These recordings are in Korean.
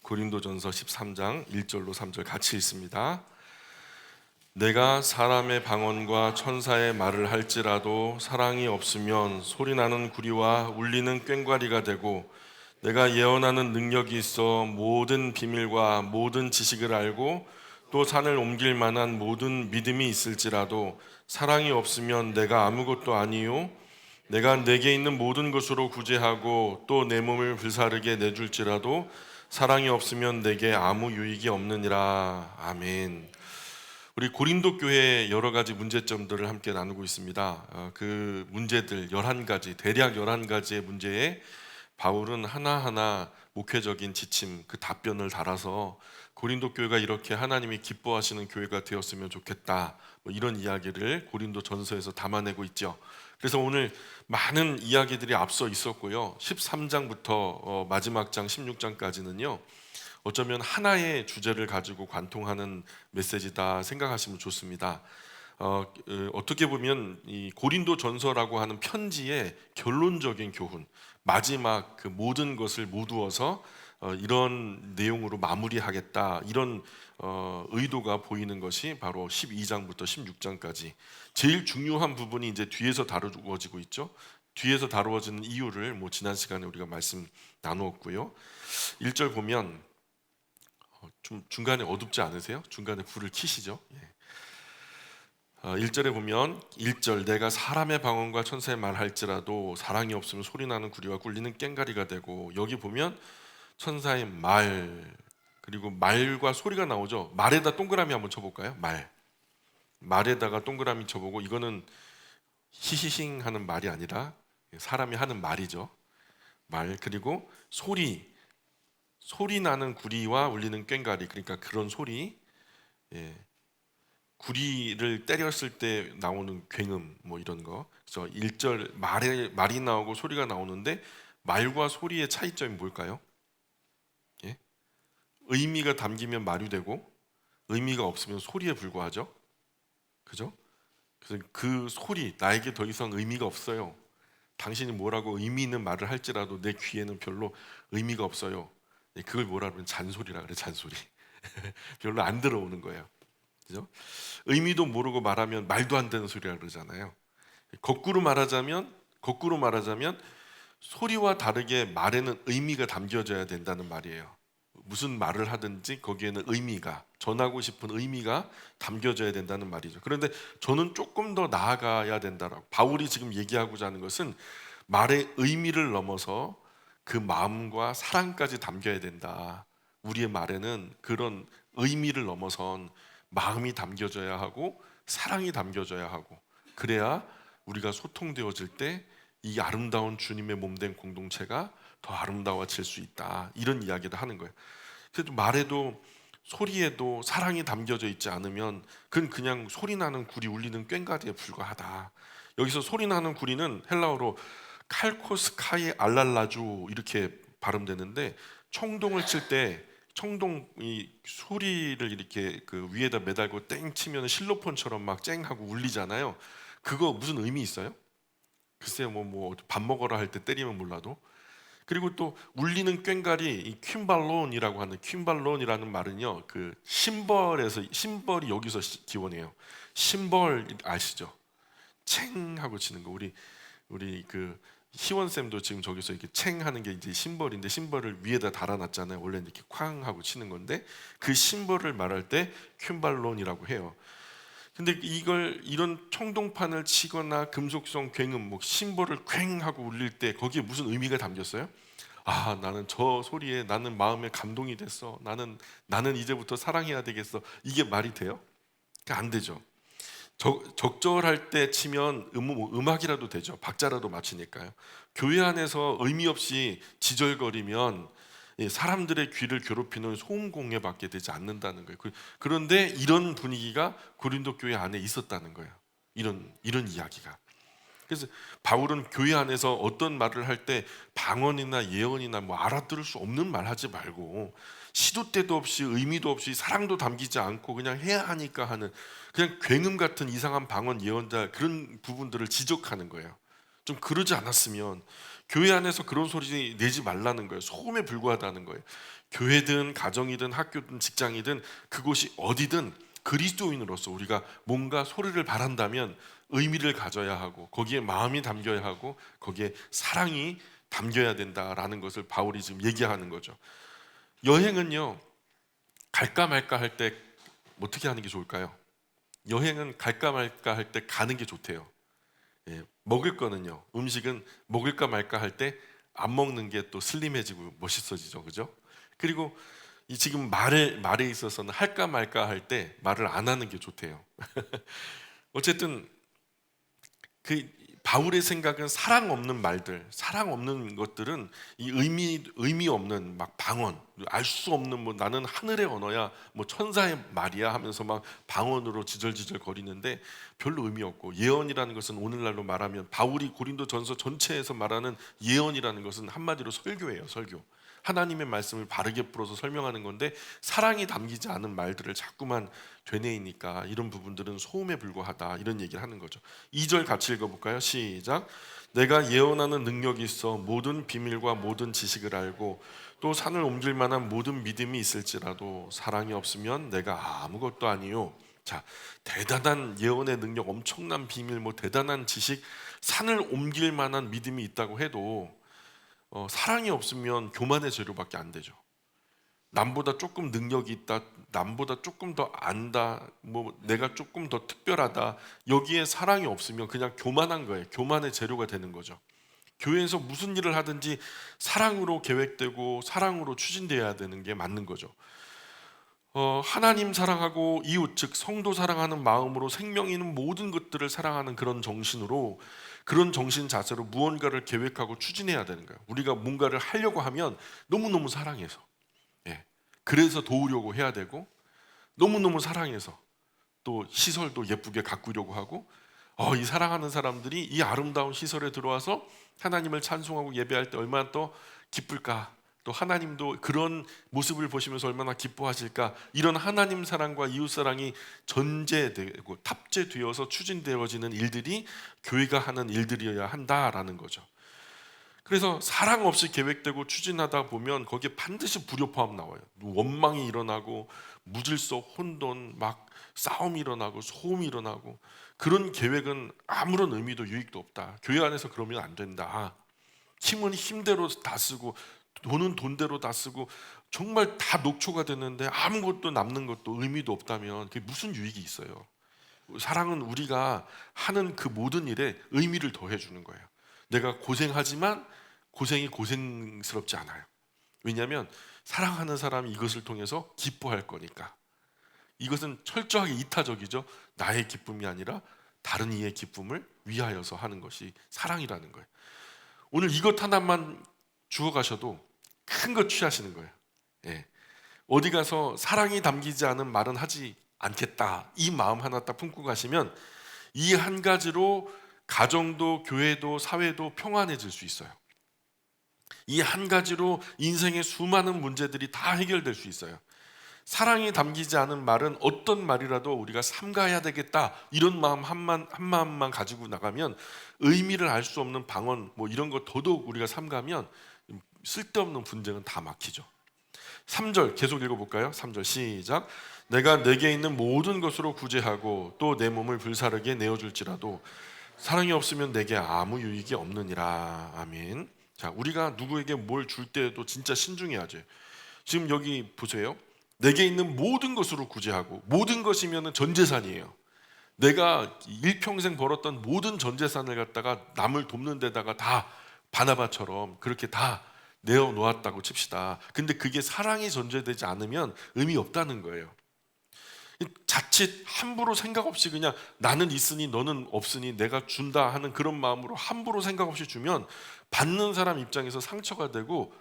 고린도전서 13장 1절로 3절 같이 읽습니다. 내가 사람의 방언과 천사의 말을 할지라도 사랑이 없으면 소리나는 구리와 울리는 꽹과리가 되고, 내가 예언하는 능력이 있어 모든 비밀과 모든 지식을 알고 또 산을 옮길 만한 모든 믿음이 있을지라도 사랑이 없으면 내가 아무것도 아니요, 내가 내게 있는 모든 것으로 구제하고 또 내 몸을 불사르게 내줄지라도 사랑이 없으면 내게 아무 유익이 없느니라. 아멘. 우리 고린도 교회의 여러 가지 문제점들을 함께 나누고 있습니다. 그 문제들 11가지, 대략 11가지의 문제에 바울은 하나하나 목회적인 지침, 그 답변을 달아서 고린도 교회가 이렇게 하나님이 기뻐하시는 교회가 되었으면 좋겠다, 이런 이야기를 고린도 전서에서 담아내고 있죠. 그래서 오늘 많은 이야기들이 앞서 있었고요, 13장부터 마지막 장 16장까지는요 어쩌면 하나의 주제를 가지고 관통하는 메시지다 생각하시면 좋습니다. 어떻게 보면 이 고린도 전서라고 하는 편지의 결론적인 교훈, 마지막 그 모든 것을 모두어서 이런 내용으로 마무리하겠다, 이런 의도가 보이는 것이 바로 12장부터 16장까지 제일 중요한 부분이 이제 뒤에서 다루어지고 있죠. 뒤에서 다루어지는 이유를 지난 시간에 우리가 말씀 나누었고요. 1절 보면 좀 중간에 어둡지 않으세요? 중간에 불을 켜시죠. 1절에 보면 1절 내가 사람의 방언과 천사의 말할지라도 사랑이 없으면 소리나는 구리와 꿀리는 꽹과리가 되고, 여기 보면 천사의 말, 그리고 말과 소리가 나오죠. 말에다 동그라미 한번 쳐볼까요? 말에다가 동그라미 쳐보고, 이거는 히히힝 하는 말이 아니라 사람이 하는 말이죠. 말, 그리고 소리 나는 구리와 울리는 꽹과리, 그러니까 그런 소리, 구리를 때렸을 때 나오는 굉음, 이런 거. 그래서 1절 말이 나오고 소리가 나오는데, 말과 소리의 차이점이 뭘까요? 의미가 담기면 말이 되고 의미가 없으면 소리에 불과하죠. 그죠? 그래서 그 소리, 나에게 더 이상 의미가 없어요. 당신이 뭐라고 의미 있는 말을 할지라도 내 귀에는 별로 의미가 없어요. 그걸 뭐라 그러면 잔소리라 그래, 잔소리. 별로 안 들어오는 거예요. 그죠? 의미도 모르고 말하면 말도 안 되는 소리라 그러잖아요. 거꾸로 말하자면 소리와 다르게 말에는 의미가 담겨져야 된다는 말이에요. 무슨 말을 하든지 거기에는 의미가, 전하고 싶은 의미가 담겨져야 된다는 말이죠. 그런데 저는 조금 더 나아가야 된다라고, 바울이 지금 얘기하고자 하는 것은 말의 의미를 넘어서 그 마음과 사랑까지 담겨야 된다. 우리의 말에는 그런 의미를 넘어선 마음이 담겨져야 하고 사랑이 담겨져야 하고, 그래야 우리가 소통되어질 때 이 아름다운 주님의 몸된 공동체가 더 아름다워질 수 있다, 이런 이야기를 하는 거예요. 그래도 말에도 소리에도 사랑이 담겨져 있지 않으면 그건 그냥 소리나는 구리 울리는 꽹과리에 불과하다. 여기서 소리나는 구리는 헬라어로 칼코스카이 알랄라주 이렇게 발음되는데, 청동을 칠 때 청동 이 소리를 이렇게 그 위에다 매달고 땡 치면 실로폰처럼 막 쨍하고 울리잖아요. 그거 무슨 의미 있어요? 글쎄요, 밥 먹으라 할 때 때리면 몰라도. 그리고 또 울리는 꽹과리, 이 퀸발론이라는 말은요, 그 심벌이 여기서 기원해요. 심벌 아시죠? 챙 하고 치는 거. 우리 그 희원 쌤도 지금 저기서 이렇게 챙 하는 게 이제 심벌인데, 심벌을 위에다 달아놨잖아요. 원래 이렇게 쾅 하고 치는 건데, 그 심벌을 말할 때 퀸발론이라고 해요. 근데 이런 청동판을 치거나 금속성 굉음, 심벌을 괭 하고 울릴 때 거기에 무슨 의미가 담겼어요? 아, 나는 저 소리에 나는 마음에 감동이 됐어. 나는 이제부터 사랑해야 되겠어. 이게 말이 돼요? 안 되죠. 적절할 때 치면 음악이라도 되죠. 박자라도 맞추니까요. 교회 안에서 의미 없이 지절거리면 사람들의 귀를 괴롭히는 소음 공해받게 되지 않는다는 거예요. 그런데 이런 분위기가 고린도 교회 안에 있었다는 거예요. 이런 이야기가. 그래서 바울은 교회 안에서 어떤 말을 할 때 방언이나 예언이나 알아들을 수 없는 말 하지 말고, 시도 때도 없이 의미도 없이 사랑도 담기지 않고 그냥 해야 하니까 하는 그냥 굉음 같은 이상한 방언 예언자, 그런 부분들을 지적하는 거예요. 좀 그러지 않았으면 교회 안에서 그런 소리 내지 말라는 거예요. 소음에 불과하다는 거예요. 교회든 가정이든 학교든 직장이든 그곳이 어디든 그리스도인으로서 우리가 뭔가 소리를 바란다면 의미를 가져야 하고 거기에 마음이 담겨야 하고 거기에 사랑이 담겨야 된다라는 것을 바울이 지금 얘기하는 거죠. 여행은요, 갈까 말까 할 때 어떻게 하는 게 좋을까요? 여행은 갈까 말까 할 때 가는 게 좋대요. 예, 먹을 거는요, 음식은 먹을까 말까 할 때 안 먹는 게 또 슬림해지고 멋있어지죠, 그죠? 그리고 이 지금 말에 있어서는 할까 말까 할 때 말을 안 하는 게 좋대요. 어쨌든 그 바울의 생각은 사랑 없는 말들, 사랑 없는 것들은 이 의미 없는 막 방언, 알 수 없는 뭐 나는 하늘의 언어야, 뭐 천사의 말이야 하면서 막 방언으로 지절지절 거리는데 별로 의미 없고, 예언이라는 것은 오늘날로 말하면 바울이 고린도전서 전체에서 말하는 예언이라는 것은 한마디로 설교예요, 설교. 하나님의 말씀을 바르게 풀어서 설명하는 건데 사랑이 담기지 않은 말들을 자꾸만 되뇌이니까 이런 부분들은 소음에 불과하다, 이런 얘기를 하는 거죠. 2절 같이 읽어볼까요? 시작. 내가 예언하는 능력이 있어 모든 비밀과 모든 지식을 알고 또 산을 옮길 만한 모든 믿음이 있을지라도 사랑이 없으면 내가 아무것도 아니요. 자, 대단한 예언의 능력, 엄청난 비밀, 뭐 대단한 지식, 산을 옮길 만한 믿음이 있다고 해도 사랑이 없으면 교만의 재료밖에 안 되죠. 남보다 조금 능력이 있다, 남보다 조금 더 안다, 뭐 내가 조금 더 특별하다, 여기에 사랑이 없으면 그냥 교만한 거예요. 교만의 재료가 되는 거죠. 교회에서 무슨 일을 하든지 사랑으로 계획되고 사랑으로 추진되어야 되는 게 맞는 거죠. 하나님 사랑하고 이웃, 즉 성도 사랑하는 마음으로 생명 있는 모든 것들을 사랑하는 그런 정신으로, 그런 정신 자세로 무언가를 계획하고 추진해야 되는 거예요. 우리가 뭔가를 하려고 하면 너무너무 사랑해서, 예, 그래서 도우려고 해야 되고, 너무너무 사랑해서 또 시설도 예쁘게 가꾸려고 하고, 이 사랑하는 사람들이 이 아름다운 시설에 들어와서 하나님을 찬송하고 예배할 때 얼마나 또 기쁠까, 또 하나님도 그런 모습을 보시면서 얼마나 기뻐하실까. 이런 하나님 사랑과 이웃 사랑이 전제되고 탑재되어서 추진되어지는 일들이 교회가 하는 일들이어야 한다라는 거죠. 그래서 사랑 없이 계획되고 추진하다 보면 거기에 반드시 불협화음 나와요. 원망이 일어나고 무질서, 혼돈, 막 싸움이 일어나고 소음이 일어나고, 그런 계획은 아무런 의미도 유익도 없다. 교회 안에서 그러면 안 된다. 힘은 힘대로 다 쓰고 돈은 돈대로 다 쓰고 정말 다 녹초가 됐는데 아무것도 남는 것도 의미도 없다면 그게 무슨 유익이 있어요? 사랑은 우리가 하는 그 모든 일에 의미를 더해주는 거예요. 내가 고생하지만 고생이 고생스럽지 않아요. 왜냐하면 사랑하는 사람이 이것을 통해서 기뻐할 거니까. 이것은 철저하게 이타적이죠. 나의 기쁨이 아니라 다른 이의 기쁨을 위하여서 하는 것이 사랑이라는 거예요. 오늘 이것 하나만 주워 가셔도 큰 것 취하시는 거예요. 예. 어디 가서 사랑이 담기지 않은 말은 하지 않겠다, 이 마음 하나 딱 품고 가시면 이 한 가지로 가정도 교회도 사회도 평안해질 수 있어요. 이 한 가지로 인생의 수많은 문제들이 다 해결될 수 있어요. 사랑이 담기지 않은 말은 어떤 말이라도 우리가 삼가야 되겠다, 이런 마음 한 마음만 가지고 나가면 의미를 알 수 없는 방언 뭐 이런 거 더더욱 우리가 삼가면 쓸데없는 분쟁은 다 막히죠. 3절 계속 읽어볼까요? 3절 시작. 내가 내게 있는 모든 것으로 구제하고 또 내 몸을 불사르게 내어줄지라도 사랑이 없으면 내게 아무 유익이 없느니라. 아멘. 자, 우리가 누구에게 뭘 줄 때에도 진짜 신중해야죠. 지금 여기 보세요. 내게 있는 모든 것으로 구제하고, 모든 것이면 전 재산이에요. 내가 일평생 벌었던 모든 전 재산을 갖다가 남을 돕는 데다가 다 바나바처럼 그렇게 다 내어놓았다고 칩시다. 근데 그게 사랑이 전제되지 않으면 의미 없다는 거예요. 자칫 함부로 생각 없이 그냥 나는 있으니 너는 없으니 내가 준다 하는 그런 마음으로 함부로 생각 없이 주면 받는 사람 입장에서 상처가 되고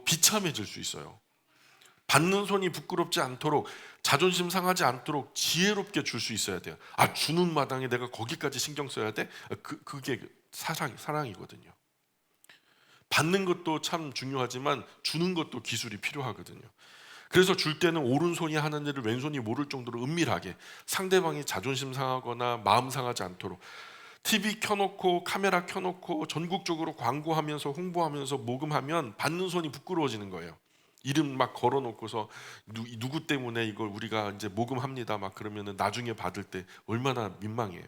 비참해질 수 있어요. 받는 손이 부끄럽지 않도록, 자존심 상하지 않도록 지혜롭게 줄 수 있어야 돼요. 주는 마당에 내가 거기까지 신경 써야 돼? 그게 사랑이거든요. 받는 것도 참 중요하지만 주는 것도 기술이 필요하거든요. 그래서 줄 때는 오른손이 하는 일을 왼손이 모를 정도로 은밀하게, 상대방이 자존심 상하거나 마음 상하지 않도록. TV 켜놓고 카메라 켜놓고 전국적으로 광고하면서 홍보하면서 모금하면 받는 손이 부끄러워지는 거예요. 이름 막 걸어놓고서 누구 때문에 이걸 우리가 이제 모금합니다 막 그러면은 나중에 받을 때 얼마나 민망해요.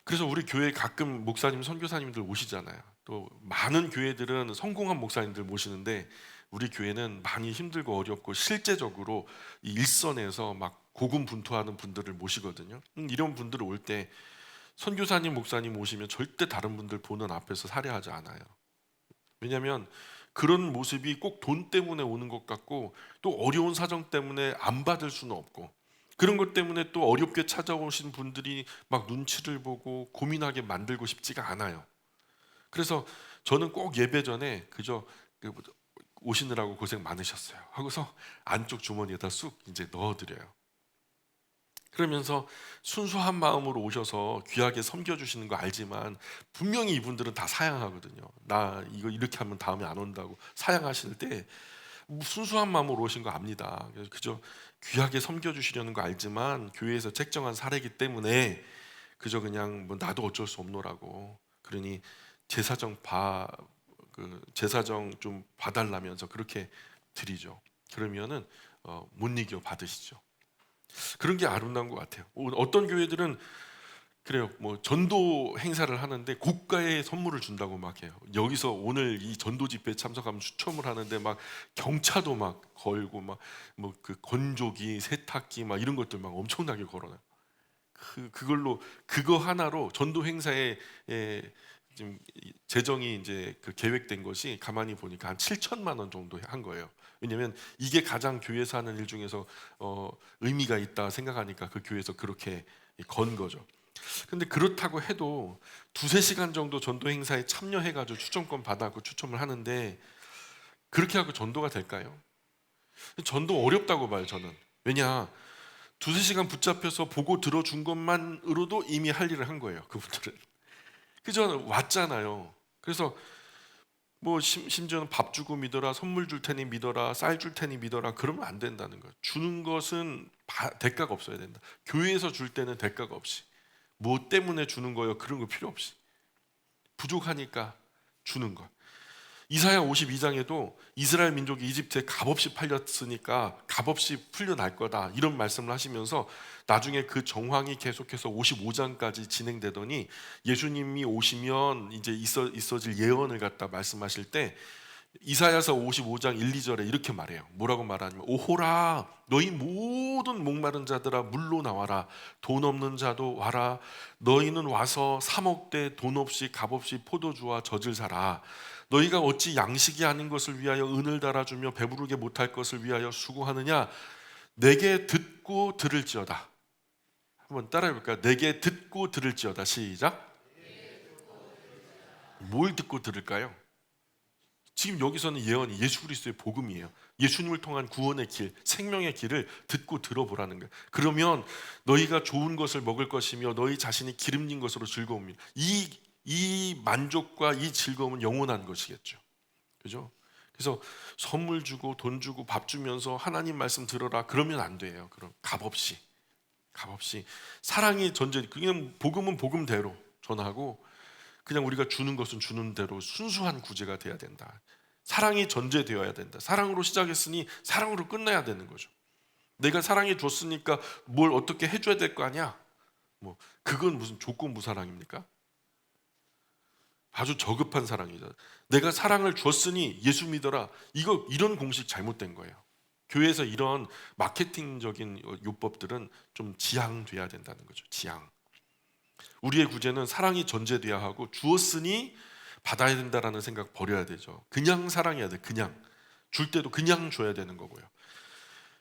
그래서 우리 교회 가끔 목사님, 선교사님들 오시잖아요. 또 많은 교회들은 성공한 목사님들 모시는데 우리 교회는 많이 힘들고 어렵고 실제적으로 이 일선에서 막 고군분투하는 분들을 모시거든요. 이런 분들 올 때 선교사님, 목사님 오시면 절대 다른 분들 보는 앞에서 살해하지 않아요. 왜냐하면 그런 모습이 꼭 돈 때문에 오는 것 같고 또 어려운 사정 때문에 안 받을 수는 없고 그런 것 때문에 또 어렵게 찾아오신 분들이 막 눈치를 보고 고민하게 만들고 싶지가 않아요. 그래서 저는 꼭 예배 전에 그저 오시느라고 고생 많으셨어요 하고서 안쪽 주머니에다 쑥 이제 넣어드려요. 그러면서 순수한 마음으로 오셔서 귀하게 섬겨주시는 거 알지만 분명히 이분들은 다 사양하거든요. 나 이거 이렇게 하면 다음에 안 온다고 사양하실 때 순수한 마음으로 오신 거 압니다. 그래서 그저 귀하게 섬겨주시려는 거 알지만 교회에서 책정한 사례이기 때문에 그저 그냥 뭐 나도 어쩔 수 없노라고 그러니 제사정 좀 봐달라면서 그렇게 드리죠. 그러면은 못 이겨 받으시죠. 그런 게 아름다운 것 같아요. 어떤 교회들은 그래요. 뭐 전도 행사를 하는데 고가의 선물을 준다고 막 해요. 여기서 오늘 이 전도 집회에 참석하면 추첨을 하는데 막 경차도 막 걸고 막 뭐 그 건조기, 세탁기 막 이런 것들 막 엄청나게 걸어놔요. 그걸로 그거 하나로 전도 행사에 지금 재정이 이제 그 계획된 것이 가만히 보니까 한 7천만 원 정도 한 거예요. 왜냐하면 이게 가장 교회에서 하는 일 중에서 의미가 있다 생각하니까 그 교회에서 그렇게 건 거죠. 근데 그렇다고 해도 두세 시간 정도 전도 행사에 참여해가지고 추천권 받아갖고 추첨을 하는데 그렇게 하고 전도가 될까요? 전도 어렵다고 봐요 저는. 왜냐 두세 시간 붙잡혀서 보고 들어준 것만으로도 이미 할 일을 한 거예요 그분들은. 그저 왔잖아요. 그래서 뭐 심지어는 밥 주고 믿어라, 선물 줄 테니 믿어라, 쌀 줄 테니 믿어라 그러면 안 된다는 거예요. 주는 것은 대가가 없어야 된다. 교회에서 줄 때는 대가가 없이 뭐 때문에 주는 거예요 그런 거 필요 없이 부족하니까 주는 것. 이사야 52장에도 이스라엘 민족이 이집트에 값없이 팔렸으니까 값없이 풀려날 거다 이런 말씀을 하시면서 나중에 그 정황이 계속해서 55장까지 진행되더니 예수님이 오시면 이제 있어질 예언을 갖다 말씀하실 때 이사야서 55장 1, 2절에 이렇게 말해요. 뭐라고 말하냐면 오호라 너희 모든 목마른 자들아 물로 나와라 돈 없는 자도 와라 너희는 와서 사 먹되 돈 없이 값없이 포도주와 젖을 사라 너희가 어찌 양식이 아닌 것을 위하여 은을 달아주며 배부르게 못할 것을 위하여 수고하느냐 내게 듣고 들을지어다. 한번 따라해 볼까요? 내게 듣고 들을지어다. 시작. 뭘 듣고 들을까요? 지금 여기서는 예언이 예수 그리스도의 복음이에요. 예수님을 통한 구원의 길, 생명의 길을 듣고 들어보라는 거예요. 그러면 너희가 좋은 것을 먹을 것이며 너희 자신이 기름진 것으로 즐거움이 이 만족과 이 즐거움은 영원한 것이겠죠. 그죠? 그래서 선물 주고 돈 주고 밥 주면서 하나님 말씀 들어라 그러면 안 돼요. 그럼 값없이 사랑이 전제 그냥 복음은 복음대로 전하고 그냥 우리가 주는 것은 주는 대로 순수한 구제가 돼야 된다. 사랑이 전제되어야 된다. 사랑으로 시작했으니 사랑으로 끝나야 되는 거죠. 내가 사랑해 줬으니까 뭘 어떻게 해줘야 될 거 아니야? 뭐 그건 무슨 조건부 사랑입니까? 아주 저급한 사랑이죠. 내가 사랑을 줬으니 예수 믿어라. 이런 공식 잘못된 거예요. 교회에서 이런 마케팅적인 요법들은 좀 지양돼야 된다는 거죠. 지양. 우리의 구제는 사랑이 전제돼야 하고 주었으니 받아야 된다라는 생각 버려야 되죠. 그냥 사랑해야 돼. 그냥 줄 때도 그냥 줘야 되는 거고요.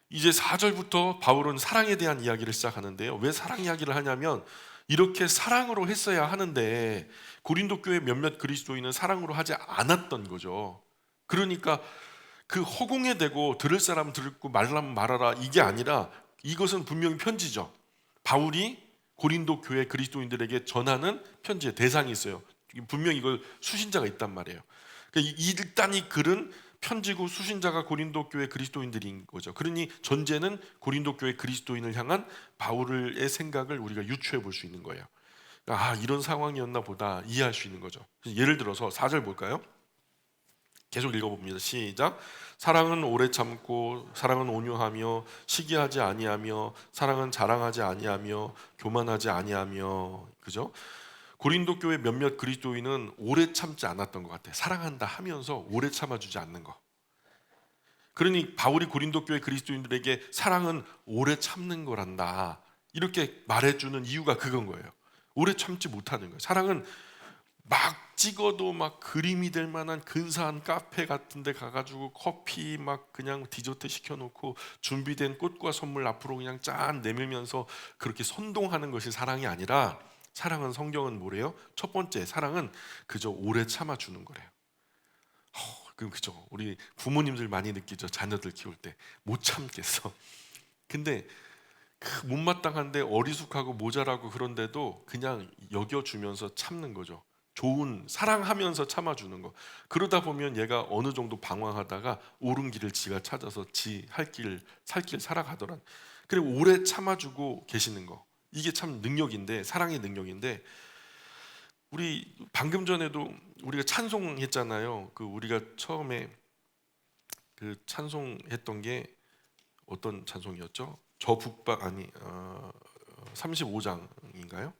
이제 4절부터 바울은 사랑에 대한 이야기를 시작하는데요. 왜 사랑 이야기를 하냐면 이렇게 사랑으로 했어야 하는데 고린도 교회 몇몇 그리스도인은 사랑으로 하지 않았던 거죠. 그러니까 그 허공에 대고 들을 사람 듣고 말라면 말하라 이게 아니라 이것은 분명히 편지죠. 바울이 고린도 교회 그리스도인들에게 전하는 편지의 대상이 있어요. 분명히 이걸 수신자가 있단 말이에요. 그러니까 일단 이 글은 편지고 수신자가 고린도 교회 그리스도인들인 거죠. 그러니 전제는 고린도 교회 그리스도인을 향한 바울의 생각을 우리가 유추해 볼 수 있는 거예요. 아, 이런 상황이었나 보다 이해할 수 있는 거죠. 예를 들어서 4절 볼까요? 계속 읽어봅니다. 시작. 사랑은 오래 참고 사랑은 온유하며 시기하지 아니하며 사랑은 자랑하지 아니하며 교만하지 아니하며. 그죠? 고린도 교회 몇몇 그리스도인은 오래 참지 않았던 것 같아요. 사랑한다 하면서 오래 참아주지 않는 거. 그러니 바울이 고린도 교회 그리스도인들에게 사랑은 오래 참는 거란다 이렇게 말해주는 이유가 그건 거예요. 오래 참지 못하는 거예요. 사랑은 막 찍어도 막 그림이 될 만한 근사한 카페 같은 데 가가지고 커피 막 그냥 디저트 시켜놓고 준비된 꽃과 선물 앞으로 그냥 짠 내밀면서 그렇게 선동하는 것이 사랑이 아니라, 사랑은, 성경은 뭐래요? 첫 번째, 사랑은 그저 오래 참아주는 거래요. 그럼 그죠? 우리 부모님들 많이 느끼죠? 자녀들 키울 때 못 참겠어. 근데 그 못마땅한데 어리숙하고 모자라고 그런데도 그냥 여겨주면서 참는 거죠. 좋은 사랑하면서 참아주는 거. 그러다 보면 얘가 어느 정도 방황하다가 옳은 길을 지가 찾아서 지 할 길 살 길 살아가더란. 그리고 오래 참아주고 계시는 거, 이게 참 능력인데, 사랑의 능력인데, 우리 방금 전에도 우리가 찬송했잖아요. 그 우리가 처음에 그 찬송했던 게 어떤 찬송이었죠? 저 북방 아니 35장인가요?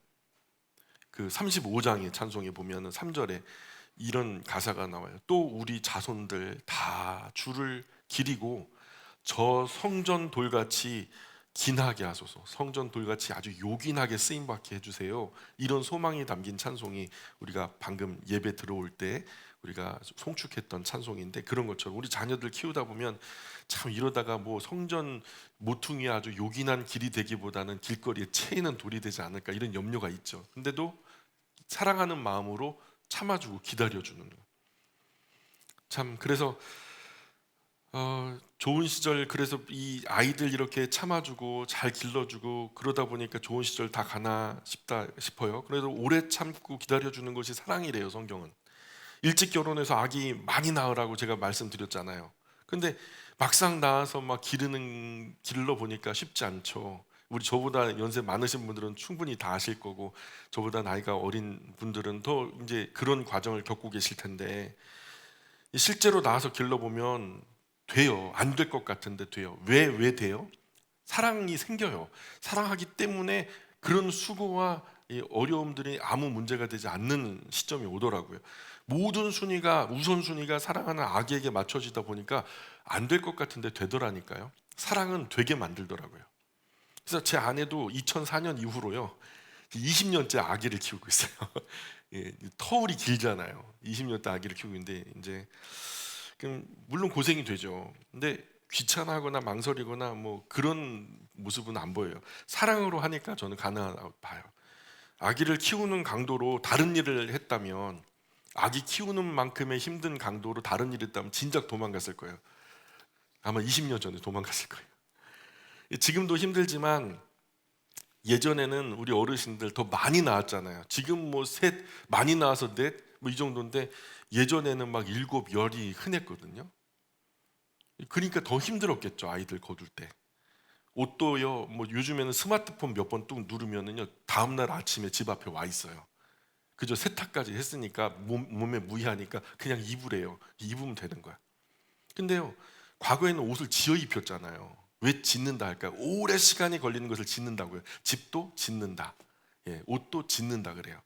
그 35장의 찬송에 보면은 3절에 이런 가사가 나와요. 또 우리 자손들 다 주를 기리고 저 성전 돌같이 기나게 하소서. 성전 돌같이 아주 요긴하게 쓰임 받게 해주세요. 이런 소망이 담긴 찬송이 우리가 방금 예배 들어올 때 우리가 송축했던 찬송인데, 그런 것처럼 우리 자녀들 키우다 보면 참 이러다가 뭐 성전 모퉁이 아주 요긴한 길이 되기보다는 길거리에 채이는 돌이 되지 않을까, 이런 염려가 있죠. 근데도 사랑하는 마음으로 참아주고 기다려주는 거. 참 그래서 좋은 시절, 그래서 이 아이들 이렇게 참아주고 잘 길러주고 그러다 보니까 좋은 시절 다 가나 싶어요. 그래도 오래 참고 기다려주는 것이 사랑이래요, 성경은. 일찍 결혼해서 아기 많이 낳으라고 제가 말씀드렸잖아요. 근데 막상 낳아서 막 길러 보니까 쉽지 않죠. 우리 저보다 연세 많으신 분들은 충분히 다 아실 거고, 저보다 나이가 어린 분들은 더 이제 그런 과정을 겪고 계실 텐데, 실제로 낳아서 길러보면 돼요. 안 될 것 같은데 돼요. 왜 돼요? 사랑이 생겨요. 사랑하기 때문에 그런 수고와 이 어려움들이 아무 문제가 되지 않는 시점이 오더라고요. 모든 우선순위가 사랑하는 아기에게 맞춰지다 보니까 안 될 것 같은데 되더라니까요. 사랑은 되게 만들더라고요. 그래서 제 아내도 2004년 이후로요 20년째 아기를 키우고 있어요. 예, 터울이 길잖아요. 20년째 아기를 키우고 있는데 이제 물론 고생이 되죠. 근데 귀찮아하거나 망설이거나 뭐 그런 모습은 안 보여요. 사랑으로 하니까 저는 가능하다고 봐요. 아기를 키우는 강도로 다른 일을 했다면, 아기 키우는 만큼의 힘든 강도로 다른 일을 했다면 진작 도망갔을 거예요. 아마 20년 전에 도망갔을 거예요. 지금도 힘들지만 예전에는 우리 어르신들 더 많이 낳았잖아요. 지금 뭐 셋 많이 낳아서 넷 뭐 이 정도인데, 예전에는 막 일곱 열이 흔했거든요. 그러니까 더 힘들었겠죠, 아이들 거둘 때. 옷도요, 뭐 요즘에는 스마트폰 몇 번 뚝 누르면은요 다음 날 아침에 집 앞에 와 있어요. 그저 세탁까지 했으니까 몸에 무이하니까 그냥 입으래요. 입으면 되는 거야. 근데요, 과거에는 옷을 지어 입혔잖아요. 왜 짓는다 할까요? 오래 시간이 걸리는 것을 짓는다고요. 집도 짓는다, 예, 옷도 짓는다 그래요.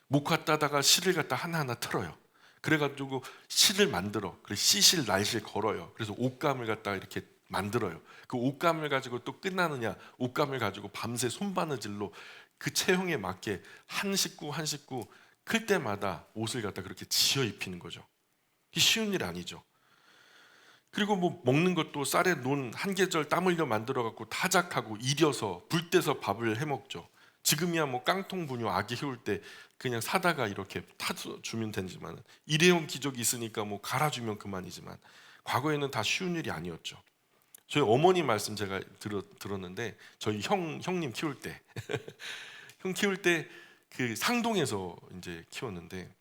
목화 따다가 실을 갖다 하나하나 틀어요. 그래가지고 실을 만들어. 그래 씨실 날실 걸어요. 그래서 옷감을 갖다 이렇게 만들어요. 그 옷감을 가지고 또 끝나느냐? 옷감을 가지고 밤새 손바느질로 그 체형에 맞게 한 식구 한 식구 클 때마다 옷을 갖다 그렇게 지어 입히는 거죠. 이게 쉬운 일 아니죠. 그리고 뭐 먹는 것도 쌀에 논 한 계절 땀 흘려 만들어 갖고 타작하고 이려서 불 떼서 밥을 해 먹죠. 지금이야 뭐 깡통 분유 아기 키울 때 그냥 사다가 이렇게 타주면 되지만, 일회용 기저귀 있으니까 뭐 갈아주면 그만이지만, 과거에는 다 쉬운 일이 아니었죠. 저희 어머니 말씀 제가 들었는데, 저희 형님 키울 때 형 키울 때 그 상동에서 이제 키웠는데,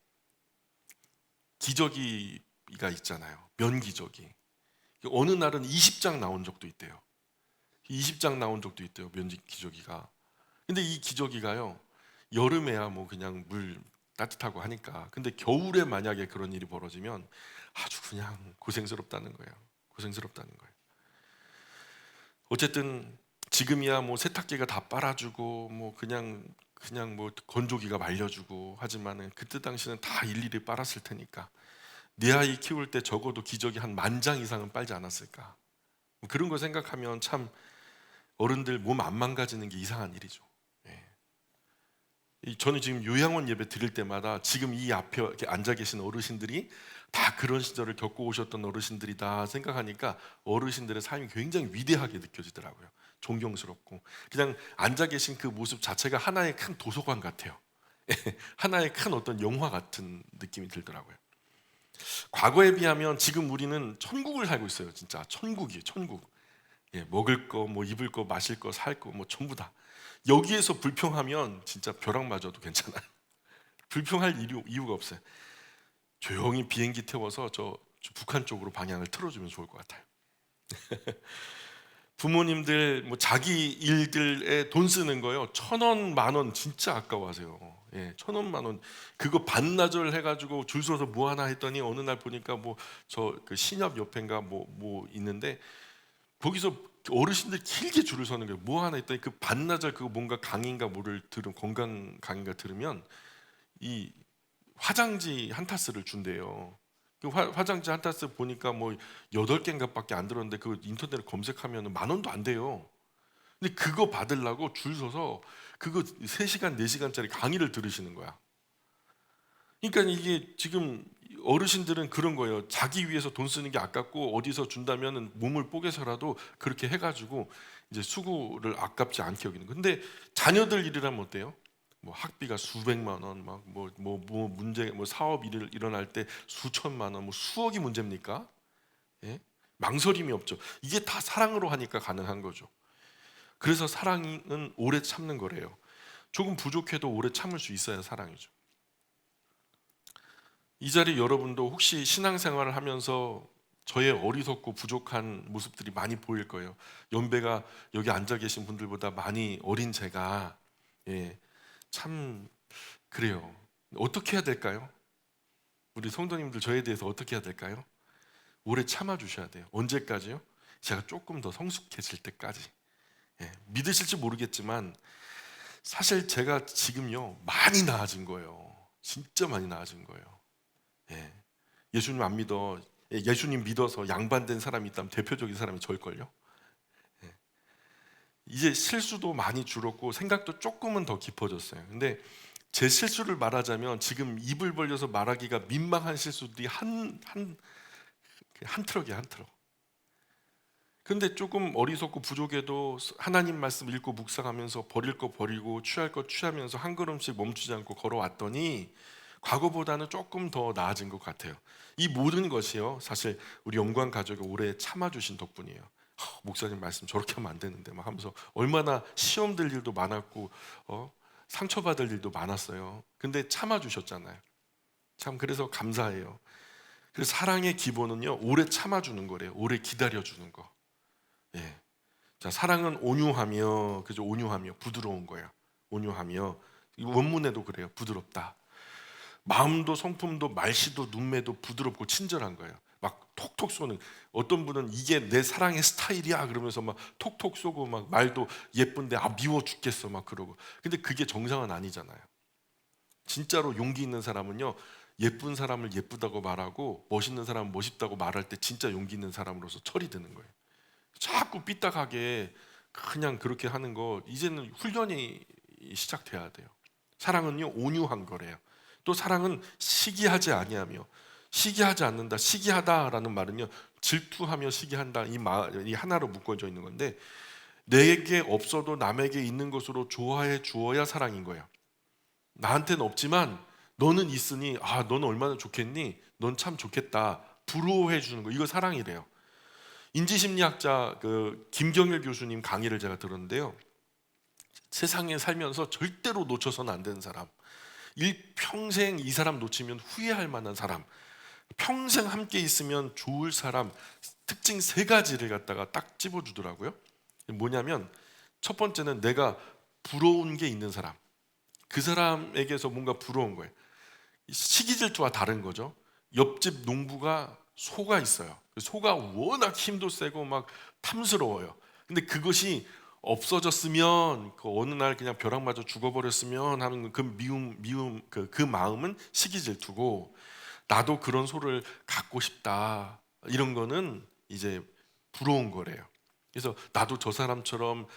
기저귀가 있잖아요. 면 기저귀. 어느 날은 20장 나온 적도 있대요. 20장 나온 적도 있대요, 면 기저귀가. 근데 이 기저귀가요 여름에야 뭐 그냥 물 따뜻하고 하니까. 근데 겨울에 만약에 그런 일이 벌어지면 아주 그냥 고생스럽다는 거예요. 고생스럽다는 거예요. 어쨌든 지금이야 뭐 세탁기가 다 빨아주고 뭐 그냥 뭐 건조기가 말려주고 하지만은 그때 당시는 다 일일이 빨았을 테니까 내 아이 키울 때 적어도 기저귀 한 10,000장 이상은 빨지 않았을까. 그런 거 생각하면 참 어른들 몸 안 망가지는 게 이상한 일이죠. 예. 저는 지금 요양원 예배 드릴 때마다 지금 이 앞에 이렇게 앉아 계신 어르신들이 다 그런 시절을 겪고 오셨던 어르신들이다 생각하니까 어르신들의 삶이 굉장히 위대하게 느껴지더라고요. 존경스럽고 그냥 앉아 계신 그 모습 자체가 하나의 큰 도서관 같아요. 하나의 큰 어떤 영화 같은 느낌이 들더라고요. 과거에 비하면 지금 우리는 천국을 살고 있어요. 진짜 천국이에요. 천국. 예, 먹을 거, 뭐 입을 거, 마실 거, 살 거, 뭐 전부 다. 여기에서 불평하면 진짜 벼락 맞아도 괜찮아요. 불평할 이유가 없어요. 조용히 비행기 태워서 저 북한 쪽으로 방향을 틀어주면 좋을 것 같아요. 부모님들 뭐 자기 일들에 돈 쓰는 거요. 1,000원, 10,000원 진짜 아까워하세요. 예, 1,000원, 10,000원 그거 반나절 해가지고 줄 서서 뭐 하나 했더니 어느 날 보니까 뭐 저 그 신협 옆인가 뭐 있는데 거기서 어르신들 길게 줄을 서는 거예요. 뭐 하나 했더니 그 반나절 그거 뭔가 강의인가 뭐를 들은 건강 강의가 들으면 이 화장지 한 타스를 준대요. 그 화장지 한 타스 보니까 뭐 8개인가밖에 안 들었는데 그 인터넷에 검색하면 10,000원도 안 돼요. 근데 그거 받으려고 줄 서서 그거 3시간, 4시간짜리 강의를 들으시는 거야. 그러니까 이게 지금 어르신들은 그런 거예요. 자기 위해서 돈 쓰는 게 아깝고 어디서 준다면 몸을 뽀개서라도 그렇게 해가지고 이제 수고를 아깝지 않게 여기는. 근데 자녀들 일이라면 어때요? 뭐 학비가 수백만 원, 막 뭐 문제, 뭐 사업 일어날 때 수천만 원, 뭐 수억이 문제입니까? 예? 망설임이 없죠. 이게 다 사랑으로 하니까 가능한 거죠. 그래서 사랑은 오래 참는 거래요. 조금 부족해도 오래 참을 수 있어야 사랑이죠. 이 자리 여러분도 혹시 신앙생활을 하면서 저의 어리석고 부족한 모습들이 많이 보일 거예요. 연배가 여기 앉아 계신 분들보다 많이 어린 제가 참 그래요. 어떻게 해야 될까요? 우리 성도님들 저에 대해서 어떻게 해야 될까요? 오래 참아 주셔야 돼요. 언제까지요? 제가 조금 더 성숙해질 때까지. 믿으실지 모르겠지만 사실 제가 지금요 많이 나아진 거예요. 진짜 많이 나아진 거예요. 예수님 안 믿어. 예수님 믿어서 양반된 사람이 있다면 대표적인 사람이 저일걸요. 이제 실수도 많이 줄었고 생각도 조금은 더 깊어졌어요. 근데 제 실수를 말하자면 지금 입을 벌려서 말하기가 민망한 실수들이 한 트럭이야, 한 트럭. 근데 조금 어리석고 부족해도 하나님 말씀 읽고 묵상하면서 버릴 거 버리고 취할 거 취하면서 한 걸음씩 멈추지 않고 걸어왔더니 과거보다는 조금 더 나아진 것 같아요. 이 모든 것이요 사실 우리 영광 가족이 오래 참아주신 덕분이에요. 목사님 말씀 저렇게 하면 안 되는데 막 하면서 얼마나 시험 들 일도 많았고 상처받을 일도 많았어요. 근데 참아주셨잖아요. 참 그래서 감사해요. 그래서 사랑의 기본은요 오래 참아주는 거래요. 오래 기다려주는 거. 예. 자, 사랑은 온유하며, 그죠? 온유하며 부드러운 거예요. 온유하며 이 원문에도 그래요. 부드럽다. 마음도 성품도 말씨도 눈매도 부드럽고 친절한 거예요. 막 톡톡 쏘는. 어떤 분은 이게 내 사랑의 스타일이야 그러면서 막 톡톡 쏘고 막 말도 예쁜데 미워 죽겠어 막 그러고. 근데 그게 정상은 아니잖아요. 진짜로 용기 있는 사람은요 예쁜 사람을 예쁘다고 말하고 멋있는 사람은 멋있다고 말할 때 진짜 용기 있는 사람으로서 철이 드는 거예요. 자꾸 삐딱하게 그냥 그렇게 하는 거 이제는 훈련이 시작돼야 돼요. 사랑은요 온유한 거래요. 또 사랑은 시기하지 아니하며, 시기하지 않는다. 시기하다라는 말은요 질투하며 시기한다 이 하나로 묶어져 있는 건데 내게 없어도 남에게 있는 것으로 좋아해 주어야 사랑인 거예요. 나한테는 없지만 너는 있으니 너는 얼마나 좋겠니? 넌 참 좋겠다. 부러워해 주는 거 이거 사랑이래요. 인지심리학자 김경일 교수님 강의를 제가 들었는데요. 세상에 살면서 절대로 놓쳐서는 안 되는 사람, 일평생 이 사람 놓치면 후회할 만한 사람, 평생 함께 있으면 좋을 사람, 특징 3가지를 갖다가 딱 집어주더라고요. 뭐냐면 첫 번째는 내가 부러운 게 있는 사람, 그 사람에게서 뭔가 부러운 거예요. 시기 질투와 다른 거죠. 옆집 농부가 소가 있어요. 소가 워낙 힘도 세고 막 탐스러워요. 근데 그것이 없어졌으면, 그 어느 날 그냥 벼락 맞아 죽어버렸으면 하는 그 미움 그 마음은 시기 질투고, 나도 그런 소를 갖고 싶다, 이런 거는 이제 부러운 거래요. 그래서 나도 저 사람처럼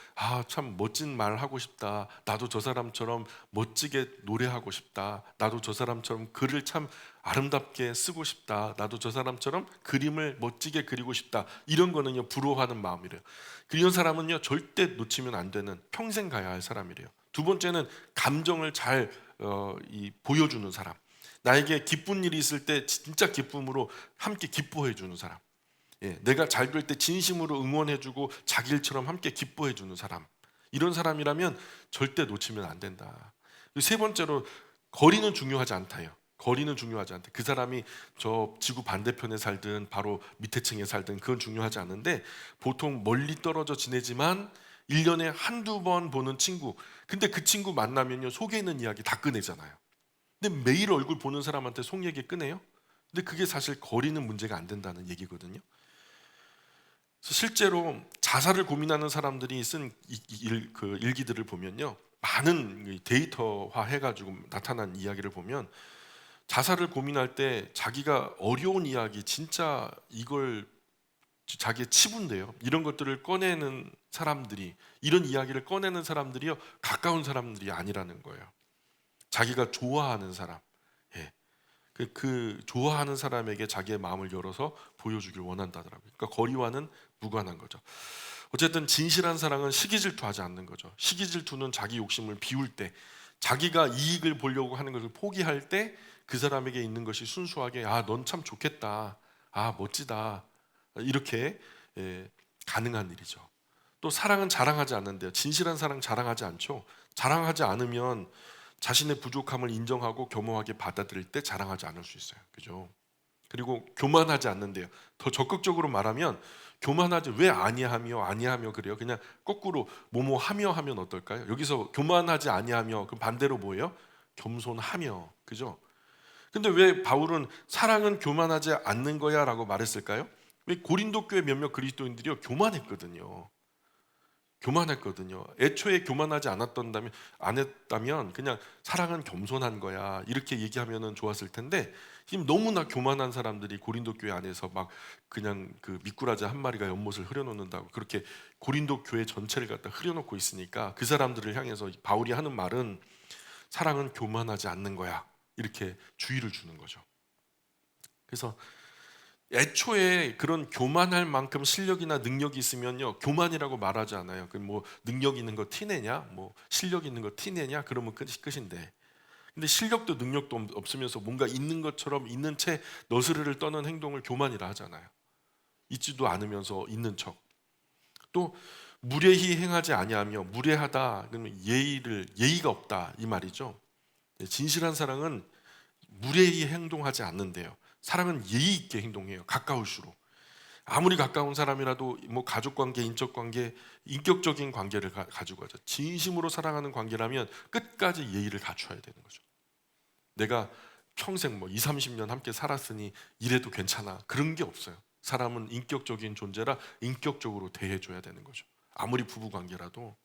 참 멋진 말 하고 싶다, 나도 저 사람처럼 멋지게 노래하고 싶다, 나도 저 사람처럼 글을 참 아름답게 쓰고 싶다, 나도 저 사람처럼 그림을 멋지게 그리고 싶다, 이런 거는요 부러워하는 마음이래요. 이런 사람은요 절대 놓치면 안 되는, 평생 가야 할 사람이래요. 두 번째는 감정을 잘 보여주는 사람. 나에게 기쁜 일이 있을 때 진짜 기쁨으로 함께 기뻐해 주는 사람. 내가 잘 될 때 진심으로 응원해주고 자기 일처럼 함께 기뻐해주는 사람, 이런 사람이라면 절대 놓치면 안 된다. 세 번째로, 거리는 중요하지 않다요. 거리는 중요하지 않다. 그 사람이 저 지구 반대편에 살든 바로 밑에 층에 살든 그건 중요하지 않은데, 보통 멀리 떨어져 지내지만 1년에 한두 번 보는 친구, 근데 그 친구 만나면요 속에 있는 이야기 다 꺼내잖아요. 근데 매일 얼굴 보는 사람한테 속 얘기 꺼내요? 근데 그게 사실 거리는 문제가 안 된다는 얘기거든요. 실제로 자살을 고민하는 사람들이 쓴 일기들을 보면요, 많은 데이터화 해가지고 나타난 이야기를 보면, 자살을 고민할 때 자기가 어려운 이야기, 진짜 이걸 자기의 치부인데요, 이런 것들을 꺼내는 사람들이, 이런 이야기를 꺼내는 사람들이요 가까운 사람들이 아니라는 거예요. 자기가 좋아하는 사람, 그 좋아하는 사람에게 자기의 마음을 열어서 보여주길 원한다더라고요. 그러니까 거리와는 무관한 거죠. 어쨌든 진실한 사랑은 시기 질투하지 않는 거죠. 시기 질투는 자기 욕심을 비울 때, 자기가 이익을 보려고 하는 것을 포기할 때 그 사람에게 있는 것이 순수하게 넌 참 좋겠다, 멋지다, 이렇게 가능한 일이죠. 또 사랑은 자랑하지 않는데요. 진실한 사랑 자랑하지 않죠. 자랑하지 않으면 자신의 부족함을 인정하고 겸허하게 받아들일 때 자랑하지 않을 수 있어요. 그죠? 그리고 교만하지 않는데요. 더 적극적으로 말하면, 교만하지, 왜 아니하며 그래요? 그냥 거꾸로 뭐뭐 하며 하면 어떨까요? 여기서 교만하지 아니하며, 그 반대로 뭐예요? 겸손하며. 그죠? 근데 왜 바울은 사랑은 교만하지 않는 거야 라고 말했을까요? 왜 고린도 교회 몇몇 그리스도인들이요 교만했거든요. 애초에 교만하지 안 했다면 그냥 사랑은 겸손한 거야 이렇게 얘기하면 좋았을 텐데, 지금 너무나 교만한 사람들이 고린도 교회 안에서 막 그냥 그 미꾸라지 한 마리가 연못을 흐려놓는다고 그렇게 고린도 교회 전체를 갖다 흐려놓고 있으니까, 그 사람들을 향해서 바울이 하는 말은 사랑은 교만하지 않는 거야, 이렇게 주의를 주는 거죠. 그래서 애초에 그런 교만할 만큼 실력이나 능력이 있으면요 교만이라고 말하지 않아요. 그 뭐 능력 있는 거 티내냐, 뭐 실력 있는 거 티내냐, 그러면 끝인데, 근데 실력도 능력도 없으면서 뭔가 있는 것처럼 있는 채 너스레를 떠는 행동을 교만이라 하잖아요. 있지도 않으면서 있는 척. 또 무례히 행하지 아니하며, 무례하다 그러면 예의가 없다 이 말이죠. 진실한 사랑은 무례히 행동하지 않는데요, 사랑은 예의 있게 행동해요. 가까울수록. 아무리 가까운 사람이라도 뭐 가족 관계, 인적 관계, 인격적인 관계를 가지고 가죠. 진심으로 사랑하는 관계라면 끝까지 예의를 갖춰야 되는 거죠. 내가 평생 뭐 20, 30년 함께 살았으니 이래도 괜찮아, 그런 게 없어요. 사람은 인격적인 존재라 인격적으로 대해줘야 되는 거죠. 아무리 부부 관계라도.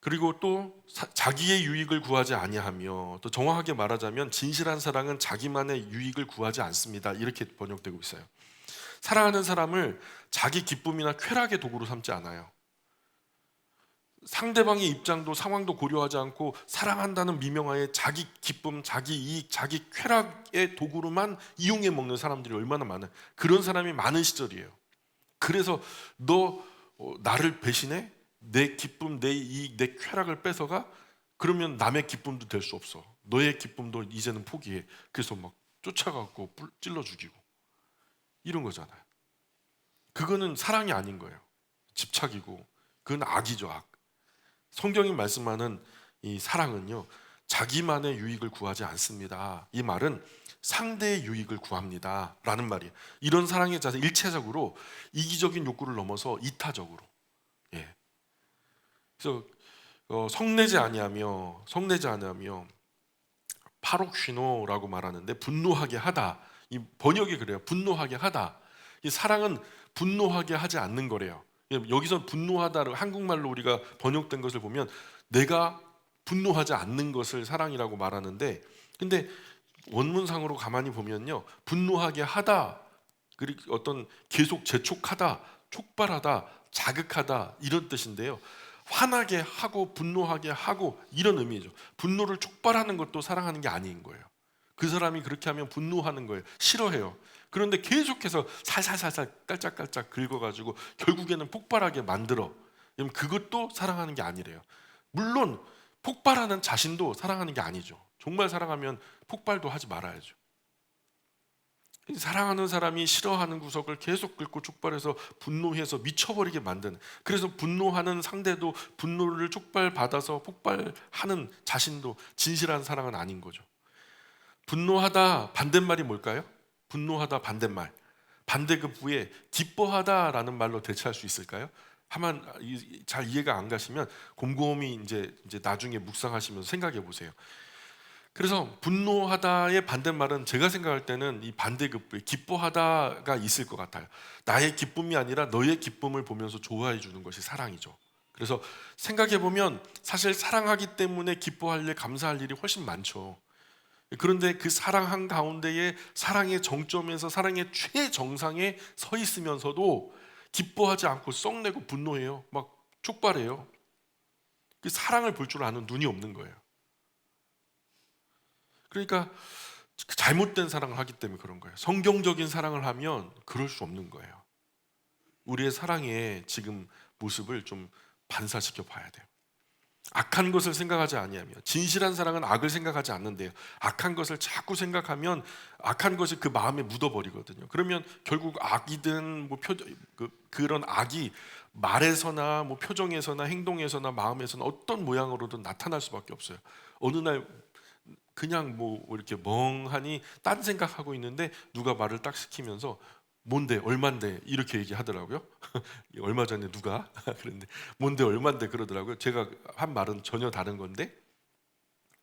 그리고 또 자기의 유익을 구하지 아니하며, 또 정확하게 말하자면 진실한 사랑은 자기만의 유익을 구하지 않습니다, 이렇게 번역되고 있어요. 사랑하는 사람을 자기 기쁨이나 쾌락의 도구로 삼지 않아요. 상대방의 입장도 상황도 고려하지 않고 사랑한다는 미명하에 자기 기쁨, 자기 이익, 자기 쾌락의 도구로만 이용해 먹는 사람들이 얼마나 많아요. 그런 사람이 많은 시절이에요. 그래서 너 나를 배신해? 내 기쁨, 내 이익, 내 쾌락을 뺏어가? 그러면 남의 기쁨도 될 수 없어. 너의 기쁨도 이제는 포기해. 그래서 막 쫓아가고 찔러 죽이고 이런 거잖아요. 그거는 사랑이 아닌 거예요. 집착이고 그건 악이죠, 악. 성경이 말씀하는 이 사랑은요, 자기만의 유익을 구하지 않습니다. 이 말은 상대의 유익을 구합니다 라는 말이에요. 이런 사랑의 자세, 일체적으로 이기적인 욕구를 넘어서 이타적으로. 그래서 성내지 아니하며 파록시노라고 말하는데 분노하게 하다. 이 번역이 그래요. 분노하게 하다. 이 사랑은 분노하게 하지 않는 거래요. 여기서 분노하다를 한국말로 우리가 번역된 것을 보면 내가 분노하지 않는 것을 사랑이라고 말하는데, 근데 원문상으로 가만히 보면요, 분노하게 하다, 그리고 어떤 계속 재촉하다, 촉발하다, 자극하다 이런 뜻인데요. 화나게 하고 분노하게 하고 이런 의미죠. 분노를 촉발하는 것도 사랑하는 게 아닌 거예요. 그 사람이 그렇게 하면 분노하는 거예요. 싫어해요. 그런데 계속해서 살살살살 깔짝깔짝 긁어가지고 결국에는 폭발하게 만들어. 그것도 사랑하는 게 아니래요. 물론 폭발하는 자신도 사랑하는 게 아니죠. 정말 사랑하면 폭발도 하지 말아야죠. 사랑하는 사람이 싫어하는 구석을 계속 긁고 촉발해서 분노해서 미쳐버리게 만드는, 그래서 분노하는 상대도 분노를 촉발받아서 폭발하는 자신도 진실한 사랑은 아닌 거죠. 분노하다 반대말이 뭘까요? 분노하다 반대말, 반대급부에 기뻐하다라는 말로 대체할 수 있을까요? 하만 잘 이해가 안 가시면 곰곰이 이제 나중에 묵상하시면서 생각해 보세요. 그래서 분노하다의 반대말은 제가 생각할 때는 이 반대급부에 기뻐하다가 있을 것 같아요. 나의 기쁨이 아니라 너의 기쁨을 보면서 좋아해 주는 것이 사랑이죠. 그래서 생각해 보면 사실 사랑하기 때문에 기뻐할 일, 감사할 일이 훨씬 많죠. 그런데 그 사랑한 가운데에 사랑의 정점에서 사랑의 최정상에 서 있으면서도 기뻐하지 않고 썩내고 분노해요. 막 촉발해요. 그 사랑을 볼 줄 아는 눈이 없는 거예요. 그러니까 잘못된 사랑을 하기 때문에 그런 거예요. 성경적인 사랑을 하면 그럴 수 없는 거예요. 우리의 사랑의 지금 모습을 좀 반사시켜 봐야 돼요. 악한 것을 생각하지 아니하며, 진실한 사랑은 악을 생각하지 않는데요. 악한 것을 자꾸 생각하면 악한 것이 그 마음에 묻어버리거든요. 그러면 결국 악이든 그런 악이 말에서나 표정에서나 행동에서나 마음에서나 어떤 모양으로든 나타날 수밖에 없어요. 어느 날 그냥 이렇게 멍하니 딴 생각하고 있는데 누가 말을 딱 시키면서 뭔데 얼만데 이렇게 얘기하더라고요. 얼마 전에 누가 그런데 뭔데 얼만데 그러더라고요. 제가 한 말은 전혀 다른 건데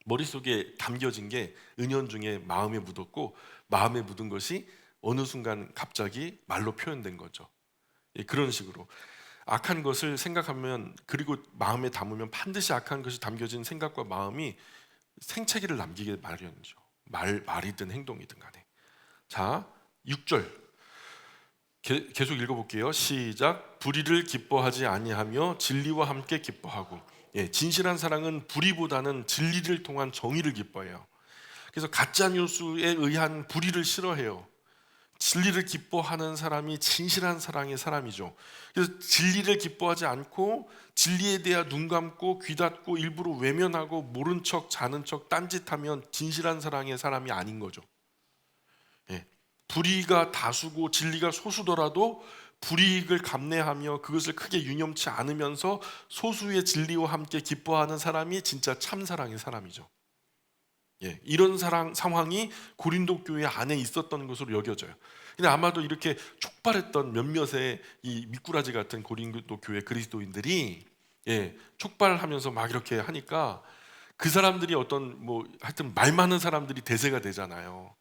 머릿속에 담겨진 게 은연중에 마음에 묻었고, 마음에 묻은 것이 어느 순간 갑자기 말로 표현된 거죠. 그런 식으로 악한 것을 생각하면, 그리고 마음에 담으면 반드시 악한 것이 담겨진 생각과 마음이 생채기를 남기게 마련이죠. 말이든 행동이든 간에. 자, 6절 계속 읽어볼게요. 시작. 불의를 기뻐하지 아니하며 진리와 함께 기뻐하고. 진실한 사랑은 불의보다는 진리를 통한 정의를 기뻐해요. 그래서 가짜 뉴스에 의한 불의를 싫어해요. 진리를 기뻐하는 사람이 진실한 사랑의 사람이죠. 그래서 진리를 기뻐하지 않고 진리에 대해 눈 감고 귀 닫고 일부러 외면하고 모른 척 자는 척 딴짓하면 진실한 사랑의 사람이 아닌 거죠. 불의가 다수고 진리가 소수더라도 불이익을 감내하며 그것을 크게 유념치 않으면서 소수의 진리와 함께 기뻐하는 사람이 진짜 참사랑의 사람이죠. 이런 상황이 고린도 교회 안에 있었던 것으로 여겨져요. 근데 아마도 이렇게 촉발했던 몇몇의 이 미꾸라지 같은 고린도 교회 그리스도인들이 촉발하면서 막 이렇게 하니까 그 사람들이 어떤 하여튼 말 많은 사람들이 대세가 되잖아요.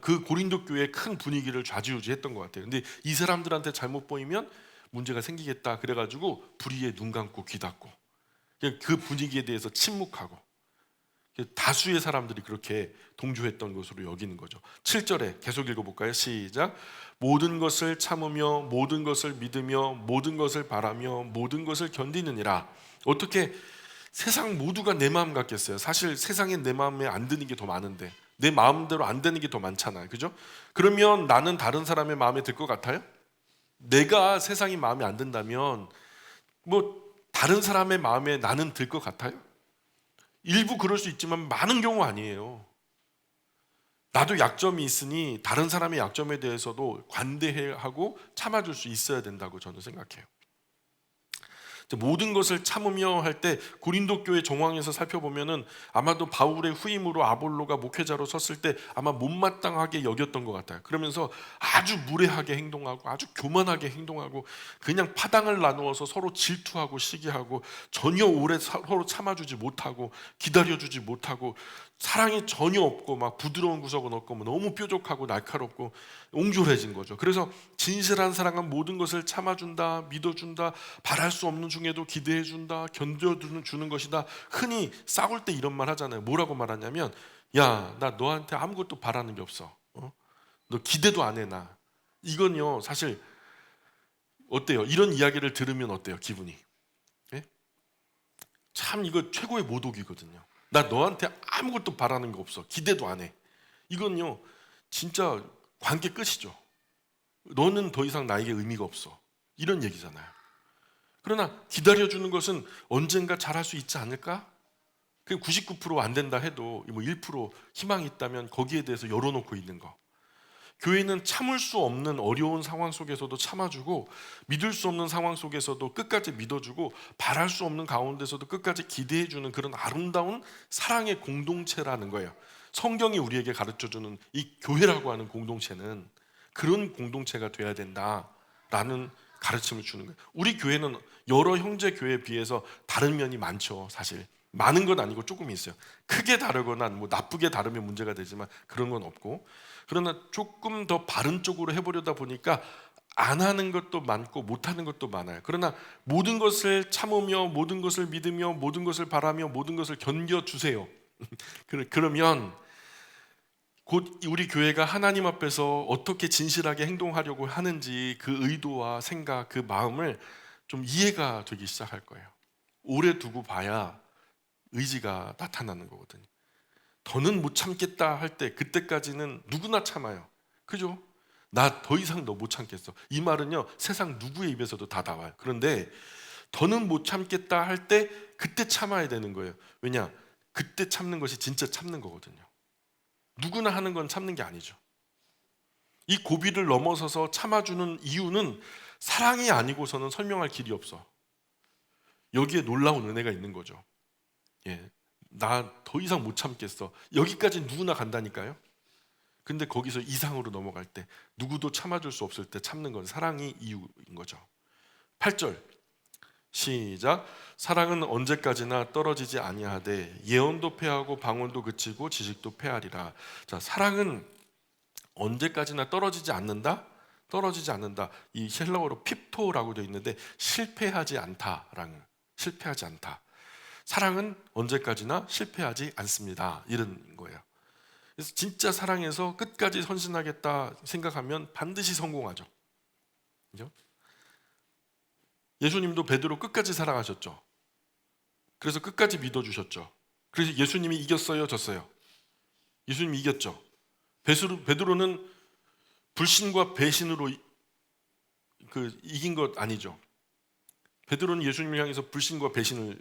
그 고린도 교회의 큰 분위기를 좌지우지했던 것 같아요. 근데 이 사람들한테 잘못 보이면 문제가 생기겠다 그래가지고 불의에 눈 감고 귀 닫고 그 분위기에 대해서 침묵하고, 다수의 사람들이 그렇게 동조했던 것으로 여기는 거죠. 7절에 계속 읽어볼까요? 시작. 모든 것을 참으며 모든 것을 믿으며 모든 것을 바라며 모든 것을 견디느니라. 어떻게 세상 모두가 내 마음 같겠어요? 사실 세상에 내 마음에 안 드는 게 더 많은데, 내 마음대로 안 되는 게 더 많잖아요. 그죠? 그러면 나는 다른 사람의 마음에 들 것 같아요? 내가 세상이 마음에 안 든다면 다른 사람의 마음에 나는 들 것 같아요? 일부 그럴 수 있지만 많은 경우 아니에요. 나도 약점이 있으니 다른 사람의 약점에 대해서도 관대하고 참아줄 수 있어야 된다고 저는 생각해요. 모든 것을 참으며 할 때 고린도 교회 정황에서 살펴보면은 아마도 바울의 후임으로 아볼로가 목회자로 섰을 때 아마 못마땅하게 여겼던 것 같아요. 그러면서 아주 무례하게 행동하고 아주 교만하게 행동하고 그냥 파당을 나누어서 서로 질투하고 시기하고 전혀 오래 서로 참아주지 못하고 기다려주지 못하고 사랑이 전혀 없고 막 부드러운 구석은 없고 너무 뾰족하고 날카롭고 옹졸해진 거죠. 그래서 진실한 사랑은 모든 것을 참아준다, 믿어준다, 바랄 수 없는 중에도 기대해준다, 견뎌주는 것이다. 흔히 싸울 때 이런 말 하잖아요. 뭐라고 말하냐면, 야, 나 너한테 아무것도 바라는 게 없어. 너 기대도 안 해, 나. 이건요, 사실 어때요? 이런 이야기를 들으면 어때요, 기분이? 예? 참 이거 최고의 모독이거든요. 나 너한테 아무것도 바라는 거 없어. 기대도 안 해. 이건요, 진짜 관계 끝이죠. 너는 더 이상 나에게 의미가 없어. 이런 얘기잖아요. 그러나 기다려주는 것은 언젠가 잘할 수 있지 않을까? 99%안 된다 해도 1% 희망이 있다면 거기에 대해서 열어놓고 있는 거. 교회는 참을 수 없는 어려운 상황 속에서도 참아주고 믿을 수 없는 상황 속에서도 끝까지 믿어주고 바랄 수 없는 가운데서도 끝까지 기대해주는 그런 아름다운 사랑의 공동체라는 거예요. 성경이 우리에게 가르쳐주는 이 교회라고 하는 공동체는 그런 공동체가 돼야 된다라는 가르침을 주는 거예요. 우리 교회는 여러 형제 교회에 비해서 다른 면이 많죠. 사실 많은 건 아니고 조금 있어요. 크게 다르거나 나쁘게 다르면 문제가 되지만 그런 건 없고, 그러나 조금 더 바른 쪽으로 해보려다 보니까 안 하는 것도 많고 못 하는 것도 많아요. 그러나 모든 것을 참으며 모든 것을 믿으며 모든 것을 바라며 모든 것을 견뎌주세요. 그러면 곧 우리 교회가 하나님 앞에서 어떻게 진실하게 행동하려고 하는지 그 의도와 생각, 그 마음을 좀 이해가 되기 시작할 거예요. 오래 두고 봐야 의지가 나타나는 거거든요. 더는 못 참겠다 할 때 그때까지는 누구나 참아요. 그죠? 나 더 이상 너 못 참겠어. 이 말은요, 세상 누구의 입에서도 다 나와요. 그런데 더는 못 참겠다 할 때 그때 참아야 되는 거예요. 왜냐? 그때 참는 것이 진짜 참는 거거든요. 누구나 하는 건 참는 게 아니죠. 이 고비를 넘어서서 참아주는 이유는 사랑이 아니고서는 설명할 길이 없어. 여기에 놀라운 은혜가 있는 거죠. 예, 나 더 이상 못 참겠어. 여기까지 누구나 간다니까요. 근데 거기서 이상으로 넘어갈 때, 누구도 참아줄 수 없을 때 참는 건 사랑이 이유인 거죠. 8절 시작. 사랑은 언제까지나 떨어지지 아니하되 예언도 패하고 방언도 그치고 지식도 패하리라. 자, 사랑은 언제까지나 떨어지지 않는다? 떨어지지 않는다. 이 헬라어로 핍토라고 되어 있는데 실패하지 않다라는, 실패하지 않다. 사랑은 언제까지나 실패하지 않습니다. 이런 거예요. 그래서 진짜 사랑해서 끝까지 헌신하겠다 생각하면 반드시 성공하죠. 그죠? 예수님도 베드로 끝까지 사랑하셨죠. 그래서 끝까지 믿어주셨죠. 그래서 예수님이 이겼어요, 졌어요? 예수님이 이겼죠. 베드로는 불신과 배신으로 이긴 것 아니죠. 베드로는 예수님을 향해서 불신과 배신을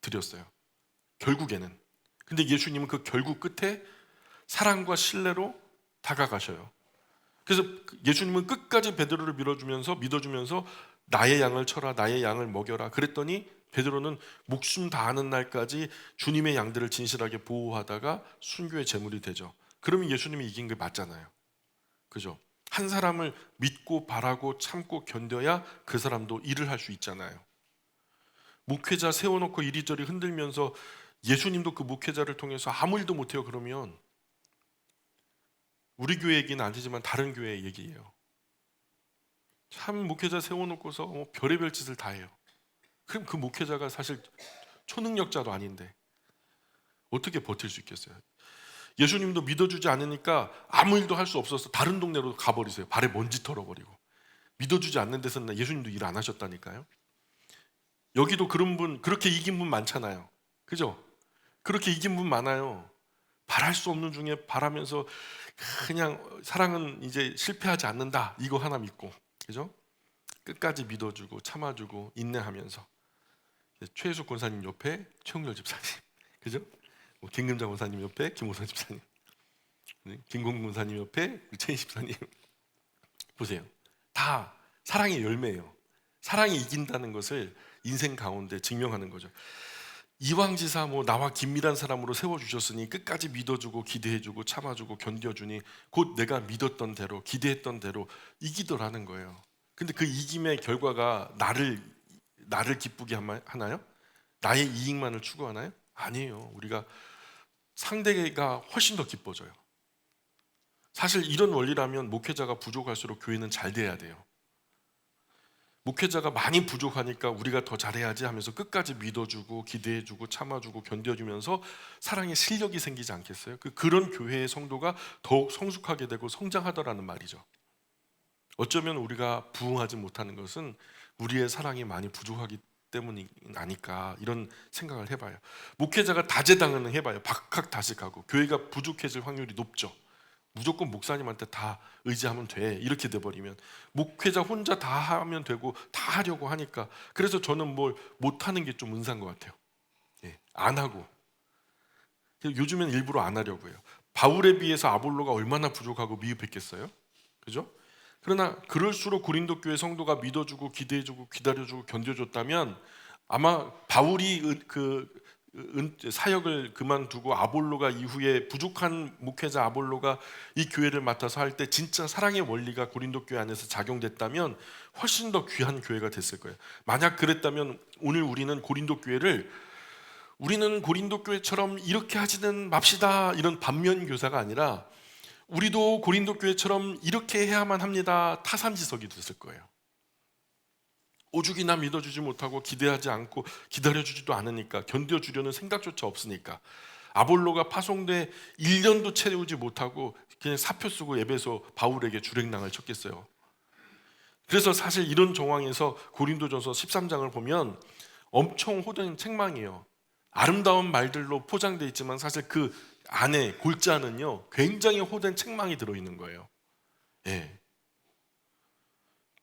드렸어요. 결국에는. 근데 예수님은 그 결국 끝에 사랑과 신뢰로 다가가셔요. 그래서 예수님은 끝까지 베드로를 믿어주면서 나의 양을 쳐라, 나의 양을 먹여라. 그랬더니 베드로는 목숨 다하는 날까지 주님의 양들을 진실하게 보호하다가 순교의 제물이 되죠. 그러면 예수님이 이긴 게 맞잖아요. 그죠? 한 사람을 믿고 바라고 참고 견뎌야 그 사람도 일을 할 수 있잖아요. 목회자 세워놓고 이리저리 흔들면서 예수님도 그 목회자를 통해서 아무 일도 못해요. 그러면 우리 교회 얘기는 아니지만 다른 교회의 얘기예요. 참 목회자 세워놓고서 별의별 짓을 다 해요. 그럼 그 목회자가 사실 초능력자도 아닌데 어떻게 버틸 수 있겠어요? 예수님도 믿어주지 않으니까 아무 일도 할 수 없어서 다른 동네로 가버리세요. 발에 먼지 털어버리고. 믿어주지 않는 데서는 예수님도 일 안 하셨다니까요. 여기도 그런 분, 그렇게 이긴 분 많잖아요. 그죠? 그렇게 이긴 분 많아요. 바랄 수 없는 중에 바라면서 그냥 사랑은 이제 실패하지 않는다, 이거 하나 믿고, 그죠? 끝까지 믿어주고 참아주고 인내하면서. 최혜숙 권사님 옆에 최홍렬 집사님, 그죠? 김금장 권사님 옆에 김호선 집사님, 김공근 권사님 옆에 최희 집사님. 보세요. 다 사랑의 열매예요. 사랑이 이긴다는 것을 인생 가운데 증명하는 거죠. 이왕지사 뭐 나와 긴밀한 사람으로 세워주셨으니 끝까지 믿어주고 기대해주고 참아주고 견뎌주니 곧 내가 믿었던 대로 기대했던 대로 이기더라는 거예요. 근데 그 이김의 결과가 나를 기쁘게 하나요? 나의 이익만을 추구하나요? 아니에요. 우리가 상대가 훨씬 더 기뻐져요. 사실 이런 원리라면 목회자가 부족할수록 교회는 잘 돼야 돼요. 목회자가 많이 부족하니까 우리가 더 잘해야지 하면서 끝까지 믿어주고 기대해주고 참아주고 견뎌주면서 사랑의 실력이 생기지 않겠어요? 그런 교회의 성도가 더욱 성숙하게 되고 성장하더라는 말이죠. 어쩌면 우리가 부응하지 못하는 것은 우리의 사랑이 많이 부족하기 때문이 아닐까, 이런 생각을 해봐요. 목회자가 다재다능을 해봐요. 박학다식하고 교회가 부족해질 확률이 높죠. 무조건 목사님한테 다 의지하면 돼, 이렇게 돼버리면 목회자 혼자 다 하면 되고 다 하려고 하니까, 그래서 저는 뭘 못하는 게 좀 은사인 것 같아요. 안 하고, 요즘엔 일부러 안 하려고 해요. 바울에 비해서 아볼로가 얼마나 부족하고 미흡했겠어요? 그죠? 그러나 그럴수록 고린도 교회 성도가 믿어주고 기대해주고 기다려주고 견뎌줬다면 아마 바울이 사역을 그만두고 아볼로가 이후에 부족한 목회자 아볼로가 이 교회를 맡아서 할 때 진짜 사랑의 원리가 고린도 교회 안에서 작용됐다면 훨씬 더 귀한 교회가 됐을 거예요. 만약 그랬다면 오늘 우리는 고린도 교회처럼 이렇게 하지는 맙시다, 이런 반면 교사가 아니라 우리도 고린도 교회처럼 이렇게 해야만 합니다, 타산지석이 됐을 거예요. 오죽이나 믿어주지 못하고 기대하지 않고 기다려주지도 않으니까, 견뎌주려는 생각조차 없으니까 아볼로가 파송돼 1년도 채우지 못하고 그냥 사표 쓰고 에베소 바울에게 주랭랑을 쳤겠어요. 그래서 사실 이런 정황에서 고린도전서 13장을 보면 엄청 호된 책망이에요. 아름다운 말들로 포장되어 있지만 사실 그 안에 골자는요 굉장히 호된 책망이 들어있는 거예요.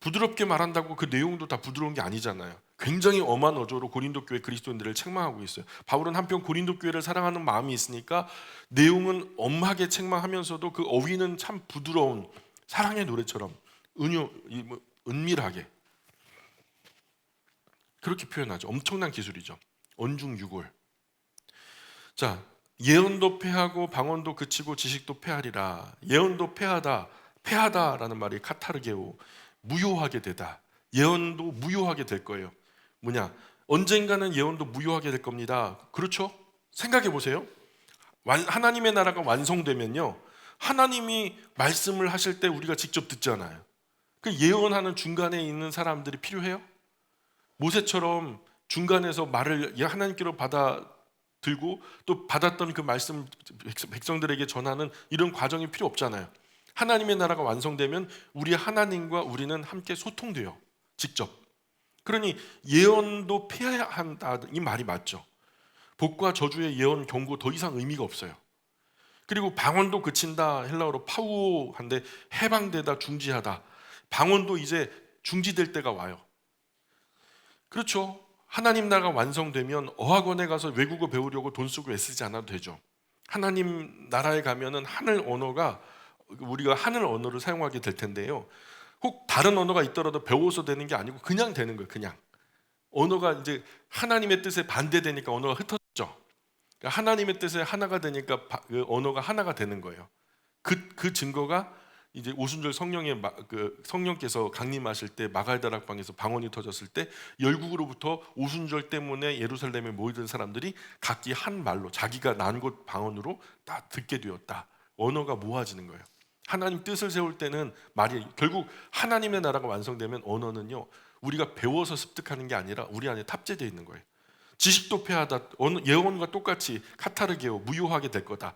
부드럽게 말한다고 그 내용도 다 부드러운 게 아니잖아요. 굉장히 엄한 어조로 고린도 교회 그리스도인들을 책망하고 있어요. 바울은 한편 고린도 교회를 사랑하는 마음이 있으니까 내용은 엄하게 책망하면서도 그 어휘는 참 부드러운 사랑의 노래처럼 은밀하게 그렇게 표현하죠. 엄청난 기술이죠. 언중유골. 자, 예언도 패하고 방언도 그치고 지식도 패하리라. 예언도 패하다라는 말이 카타르게오, 무효하게 되다. 예언도 무효하게 될 거예요. 뭐냐? 언젠가는 예언도 무효하게 될 겁니다. 그렇죠? 생각해 보세요. 하나님의 나라가 완성되면요, 하나님이 말씀을 하실 때 우리가 직접 듣잖아요. 그 예언하는 중간에 있는 사람들이 필요해요? 모세처럼 중간에서 말을 하나님께로 들고 또 받았던 그 말씀 백성들에게 전하는 이런 과정이 필요 없잖아요. 하나님의 나라가 완성되면 우리 하나님과 우리는 함께 소통돼요, 직접. 그러니 예언도 피해야 한다, 이 말이 맞죠. 복과 저주의 예언 경고 더 이상 의미가 없어요. 그리고 방언도 그친다, 헬라어로 파우오한데 해방되다, 중지하다. 방언도 이제 중지될 때가 와요. 그렇죠. 하나님 나라가 완성되면 어학원에 가서 외국어 배우려고 돈 쓰고 애쓰지 않아도 되죠. 하나님 나라에 가면은 우리가 하늘 언어를 사용하게 될 텐데요, 혹 다른 언어가 있더라도 배워서 되는 게 아니고 그냥 되는 거예요. 그냥 언어가 이제 하나님의 뜻에 반대되니까 언어가 흩어졌죠. 그러니까 하나님의 뜻에 하나가 되니까 그 언어가 하나가 되는 거예요. 그 증거가 이제 오순절 성령께서 강림하실 때 마갈다락방에서 방언이 터졌을 때 열국으로부터 오순절 때문에 예루살렘에 모이던 사람들이 각기 한 말로 자기가 난 곳 방언으로 다 듣게 되었다. 언어가 모아지는 거예요. 하나님 뜻을 세울 때는 말이, 결국 하나님의 나라가 완성되면 언어는요 우리가 배워서 습득하는 게 아니라 우리 안에 탑재되어 있는 거예요. 지식도 패하다, 예언과 똑같이 카타르게오, 무효하게 될 거다.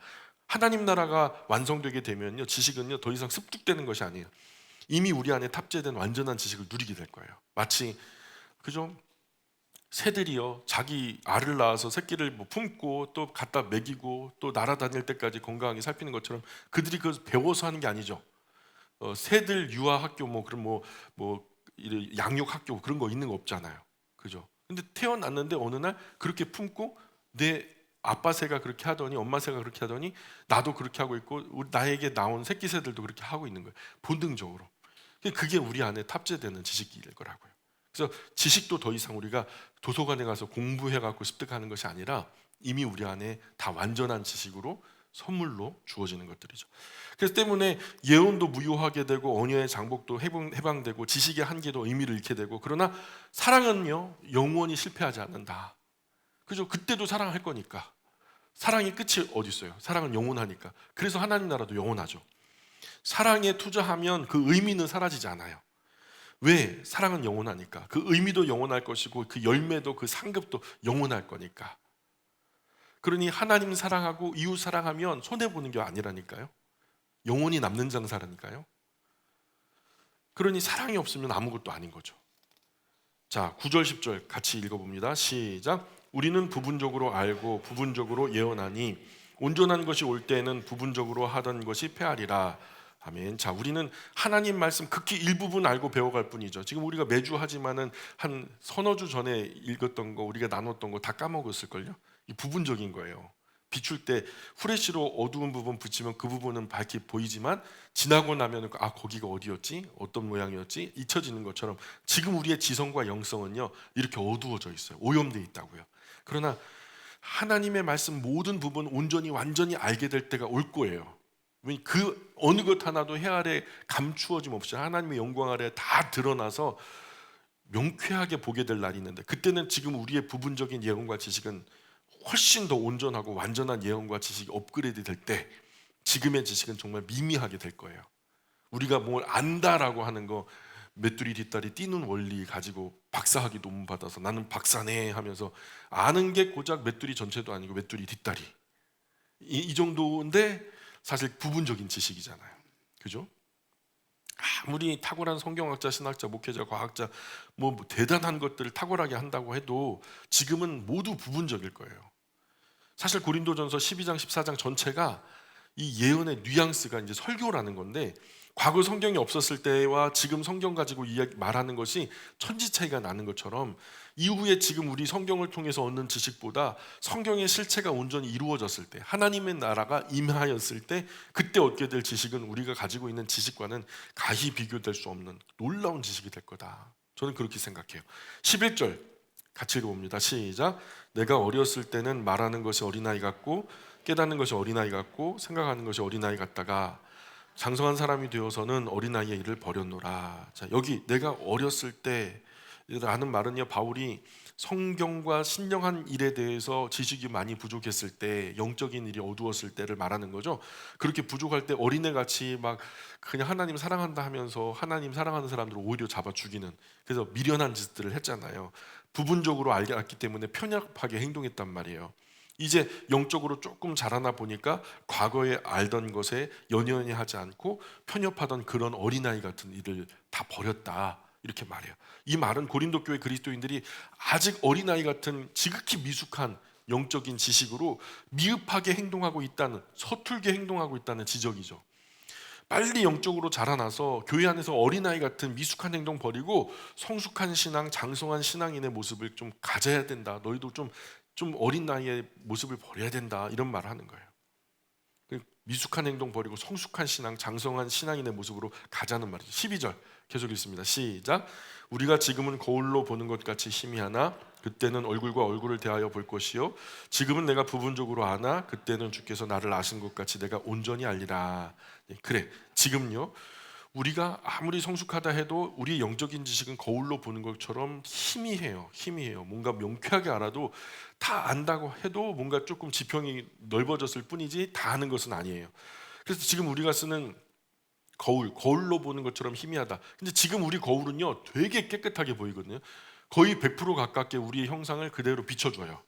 하나님 나라가 완성되게 되면요, 지식은요 더 이상 습득되는 것이 아니에요. 이미 우리 안에 탑재된 완전한 지식을 누리게 될 거예요. 마치 그죠? 새들이요 자기 알을 낳아서 새끼를 품고 또 갖다 먹이고 또 날아다닐 때까지 건강하게 살피는 것처럼 그들이 그걸 배워서 하는 게 아니죠. 새들 유아 학교 양육 학교 그런 거 있는 거 없잖아요. 그죠? 근데 태어났는데 어느 날 그렇게 품고 내 아빠 새가 그렇게 하더니 엄마 새가 그렇게 하더니 나도 그렇게 하고 있고 나에게 나온 새끼 새들도 그렇게 하고 있는 거예요. 본능적으로. 그게 우리 안에 탑재되는 지식일 거라고요. 그래서 지식도 더 이상 우리가 도서관에 가서 공부해갖고 습득하는 것이 아니라 이미 우리 안에 다 완전한 지식으로 선물로 주어지는 것들이죠. 그래서 때문에 예언도 무효하게 되고 언어의 장복도 해방되고 지식의 한계도 의미를 잃게 되고, 그러나 사랑은요 영원히 실패하지 않는다. 그죠? 그때도 사랑할 거니까. 사랑의 끝이 어디 있어요? 사랑은 영원하니까. 그래서 하나님 나라도 영원하죠. 사랑에 투자하면 그 의미는 사라지지 않아요. 왜? 사랑은 영원하니까. 그 의미도 영원할 것이고 그 열매도 그 상급도 영원할 거니까. 그러니 하나님 사랑하고 이웃 사랑하면 손해보는 게 아니라니까요. 영원히 남는 장사라니까요. 그러니 사랑이 없으면 아무것도 아닌 거죠. 자, 9절 10절 같이 읽어봅니다. 시작. 우리는 부분적으로 알고 부분적으로 예언하니 온전한 것이 올 때에는 부분적으로 하던 것이 패하리라. 아멘. 자, 우리는 하나님 말씀 극히 일부분 알고 배워갈 뿐이죠. 지금 우리가 매주 하지만은 한 서너 주 전에 읽었던 거, 우리가 나눴던 거 다 까먹었을걸요. 이 부분적인 거예요. 비출 때 후레쉬로 어두운 부분 붙이면 그 부분은 밝게 보이지만 지나고 나면 아, 거기가 어디였지? 어떤 모양이었지? 잊혀지는 것처럼 지금 우리의 지성과 영성은요 이렇게 어두워져 있어요. 오염되어 있다고요. 그러나 하나님의 말씀 모든 부분 온전히 완전히 알게 될 때가 올 거예요. 그 어느 것 하나도 해 아래 감추어짐 없이 하나님의 영광 아래 다 드러나서 명쾌하게 보게 될 날이 있는데, 그때는 지금 우리의 부분적인 예언과 지식은 훨씬 더 온전하고 완전한 예언과 지식이 업그레이드 될 때 지금의 지식은 정말 미미하게 될 거예요. 우리가 뭘 안다라고 하는 거, 메뚜리 뒷다리 뛰는 원리 가지고 박사학위 논문 받아서 나는 박사네 하면서 아는 게 고작 메뚜리 전체도 아니고 메뚜리 뒷다리 이 정도인데 사실 부분적인 지식이잖아요. 그죠? 아무리 탁월한 성경학자, 신학자, 목회자, 과학자 뭐 대단한 것들을 탁월하게 한다고 해도 지금은 모두 부분적일 거예요. 사실 고린도전서 12장, 14장 전체가 이 예언의 뉘앙스가 이제 설교라는 건데, 과거 성경이 없었을 때와 지금 성경 가지고 말하는 것이 천지 차이가 나는 것처럼 이후에 지금 우리 성경을 통해서 얻는 지식보다 성경의 실체가 온전히 이루어졌을 때, 하나님의 나라가 임하였을 때 그때 얻게 될 지식은 우리가 가지고 있는 지식과는 가히 비교될 수 없는 놀라운 지식이 될 거다. 저는 그렇게 생각해요. 11절 같이 읽어봅니다. 시작. 내가 어렸을 때는 말하는 것이 어린아이 같고 깨닫는 것이 어린아이 같고 생각하는 것이 어린아이 같다가 장성한 사람이 되어서는 어린아이의 일을 버렸노라. 자, 여기 내가 어렸을 때라는 말은요, 바울이 성경과 신령한 일에 대해서 지식이 많이 부족했을 때, 영적인 일이 어두웠을 때를 말하는 거죠. 그렇게 부족할 때 어린애같이 막 그냥 하나님 사랑한다 하면서 하나님 사랑하는 사람들을 오히려 잡아 죽이는, 그래서 미련한 짓들을 했잖아요. 부분적으로 알았기 때문에 편협하게 행동했단 말이에요. 이제 영적으로 조금 자라나 보니까 과거에 알던 것에 연연히 하지 않고 편협하던 그런 어린아이 같은 일을 다 버렸다, 이렇게 말해요. 이 말은 고린도 교회 그리스도인들이 아직 어린아이 같은 지극히 미숙한 영적인 지식으로 미흡하게 행동하고 있다는, 서툴게 행동하고 있다는 지적이죠. 빨리 영적으로 자라나서 교회 안에서 어린아이 같은 미숙한 행동 버리고 성숙한 신앙, 장성한 신앙인의 모습을 좀 가져야 된다. 너희도 좀 어린 나이의 모습을 버려야 된다, 이런 말을 하는 거예요. 미숙한 행동 버리고 성숙한 신앙, 장성한 신앙인의 모습으로 가자는 말이죠. 12절 계속 읽습니다. 시작. 우리가 지금은 거울로 보는 것 같이 희미하나 그때는 얼굴과 얼굴을 대하여 볼 것이요 지금은 내가 부분적으로 아나 그때는 주께서 나를 아신 것 같이 내가 온전히 알리라. 그래, 지금요 우리가 아무리 성숙하다 해도 우리의 영적인 지식은 거울로 보는 것처럼 희미해요. 뭔가 명쾌하게 알아도 다 안다고 해도 뭔가 조금 지평이 넓어졌을 뿐이지 다 아는 것은 아니에요. 그래서 지금 우리가 쓰는 거울로 보는 것처럼 희미하다. 근데 지금 우리 거울은요 되게 깨끗하게 보이거든요. 거의 100% 가깝게 우리의 형상을 그대로 비춰줘요.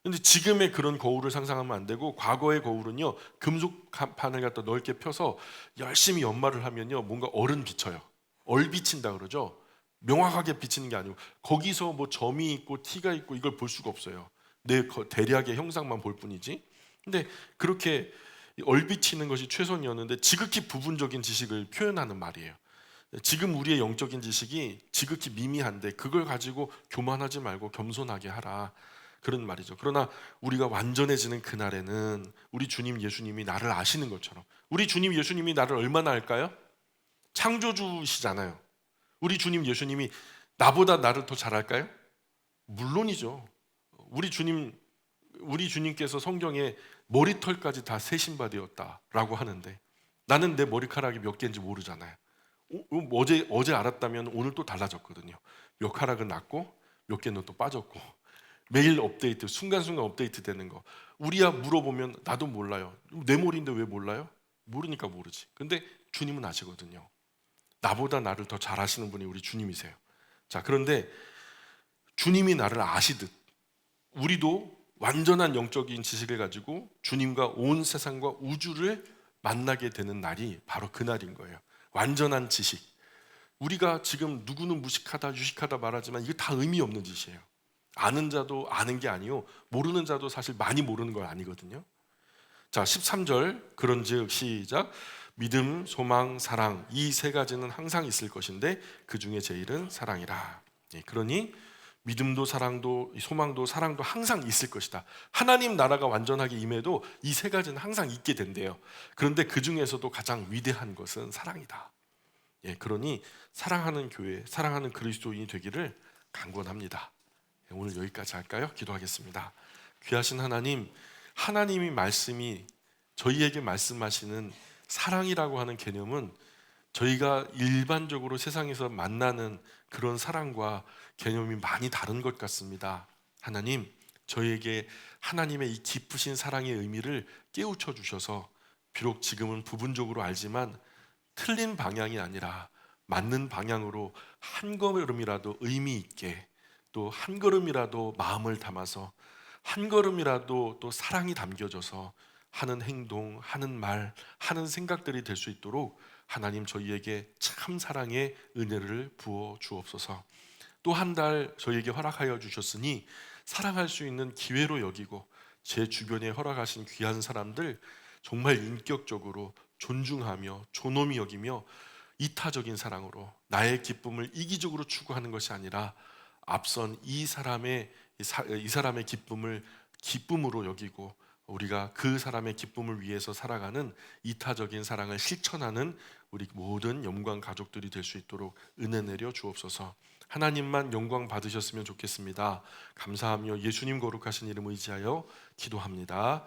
근데 지금의 그런 거울을 상상하면 안 되고, 과거의 거울은요 금속판을 갖다 넓게 펴서 열심히 연마를 하면요 뭔가 얼은 비쳐요. 얼 비친다 그러죠. 명확하게 비치는 게 아니고 거기서 뭐 점이 있고 티가 있고 이걸 볼 수가 없어요. 내 대략의 형상만 볼 뿐이지. 근데 그렇게 얼 비치는 것이 최선이었는데 지극히 부분적인 지식을 표현하는 말이에요. 지금 우리의 영적인 지식이 지극히 미미한데 그걸 가지고 교만하지 말고 겸손하게 하라, 그런 말이죠. 그러나 우리가 완전해지는 그날에는 우리 주님 예수님이 나를 아시는 것처럼, 우리 주님 예수님이 나를 얼마나 알까요? 창조주시잖아요. 우리 주님 예수님이 나보다 나를 더 잘할까요? 물론이죠. 우리 주님께서 성경에 머리털까지 다 세신바 되었다라고 하는데 나는 내 머리카락이 몇 개인지 모르잖아요. 어제 알았다면 오늘 또 달라졌거든요. 몇 가락은 났고 몇 개는 또 빠졌고 매일 업데이트, 순간순간 업데이트 되는 거. 우리야 물어보면 나도 몰라요. 내 머리인데 왜 몰라요? 모르니까 모르지. 근데 주님은 아시거든요. 나보다 나를 더 잘 아시는 분이 우리 주님이세요. 자, 그런데 주님이 나를 아시듯 우리도 완전한 영적인 지식을 가지고 주님과 온 세상과 우주를 만나게 되는 날이 바로 그날인 거예요. 완전한 지식. 우리가 지금 누구는 무식하다, 유식하다 말하지만 이게 다 의미 없는 짓이에요. 아는 자도 아는 게 아니요, 모르는 자도 사실 많이 모르는 건 아니거든요. 자, 13절 그런즉 시작. 믿음, 소망, 사랑 이 세 가지는 항상 있을 것인데 그 중에 제일은 사랑이라. 그러니 믿음도 사랑도 소망도 사랑도 항상 있을 것이다. 하나님 나라가 완전하게 임해도 이 세 가지는 항상 있게 된대요. 그런데 그 중에서도 가장 위대한 것은 사랑이다. 그러니 사랑하는 교회, 사랑하는 그리스도인이 되기를 간구합니다. 오늘 여기까지 할까요? 기도하겠습니다. 귀하신 하나님, 하나님이 말씀이 저희에게 말씀하시는 사랑이라고 하는 개념은 저희가 일반적으로 세상에서 만나는 그런 사랑과 개념이 많이 다른 것 같습니다. 하나님, 저희에게 하나님의 이 깊으신 사랑의 의미를 깨우쳐 주셔서 비록 지금은 부분적으로 알지만 틀린 방향이 아니라 맞는 방향으로 한 걸음이라도 의미 있게, 또 한 걸음이라도 마음을 담아서 한 걸음이라도 또 사랑이 담겨져서 하는 행동, 하는 말, 하는 생각들이 될 수 있도록 하나님 저희에게 참 사랑의 은혜를 부어 주옵소서. 또 한 달 저희에게 허락하여 주셨으니 사랑할 수 있는 기회로 여기고 제 주변에 허락하신 귀한 사람들 정말 인격적으로 존중하며 존엄히 여기며 이타적인 사랑으로 나의 기쁨을 이기적으로 추구하는 것이 아니라 앞선 이 사람의 기쁨을 기쁨으로 여기고 우리가 그 사람의 기쁨을 위해서 살아가는 이타적인 사랑을 실천하는 우리 모든 영광 가족들이 될 수 있도록 은혜 내려 주옵소서. 하나님만 영광 받으셨으면 좋겠습니다. 감사하며 예수님 거룩하신 이름 의지하여 기도합니다.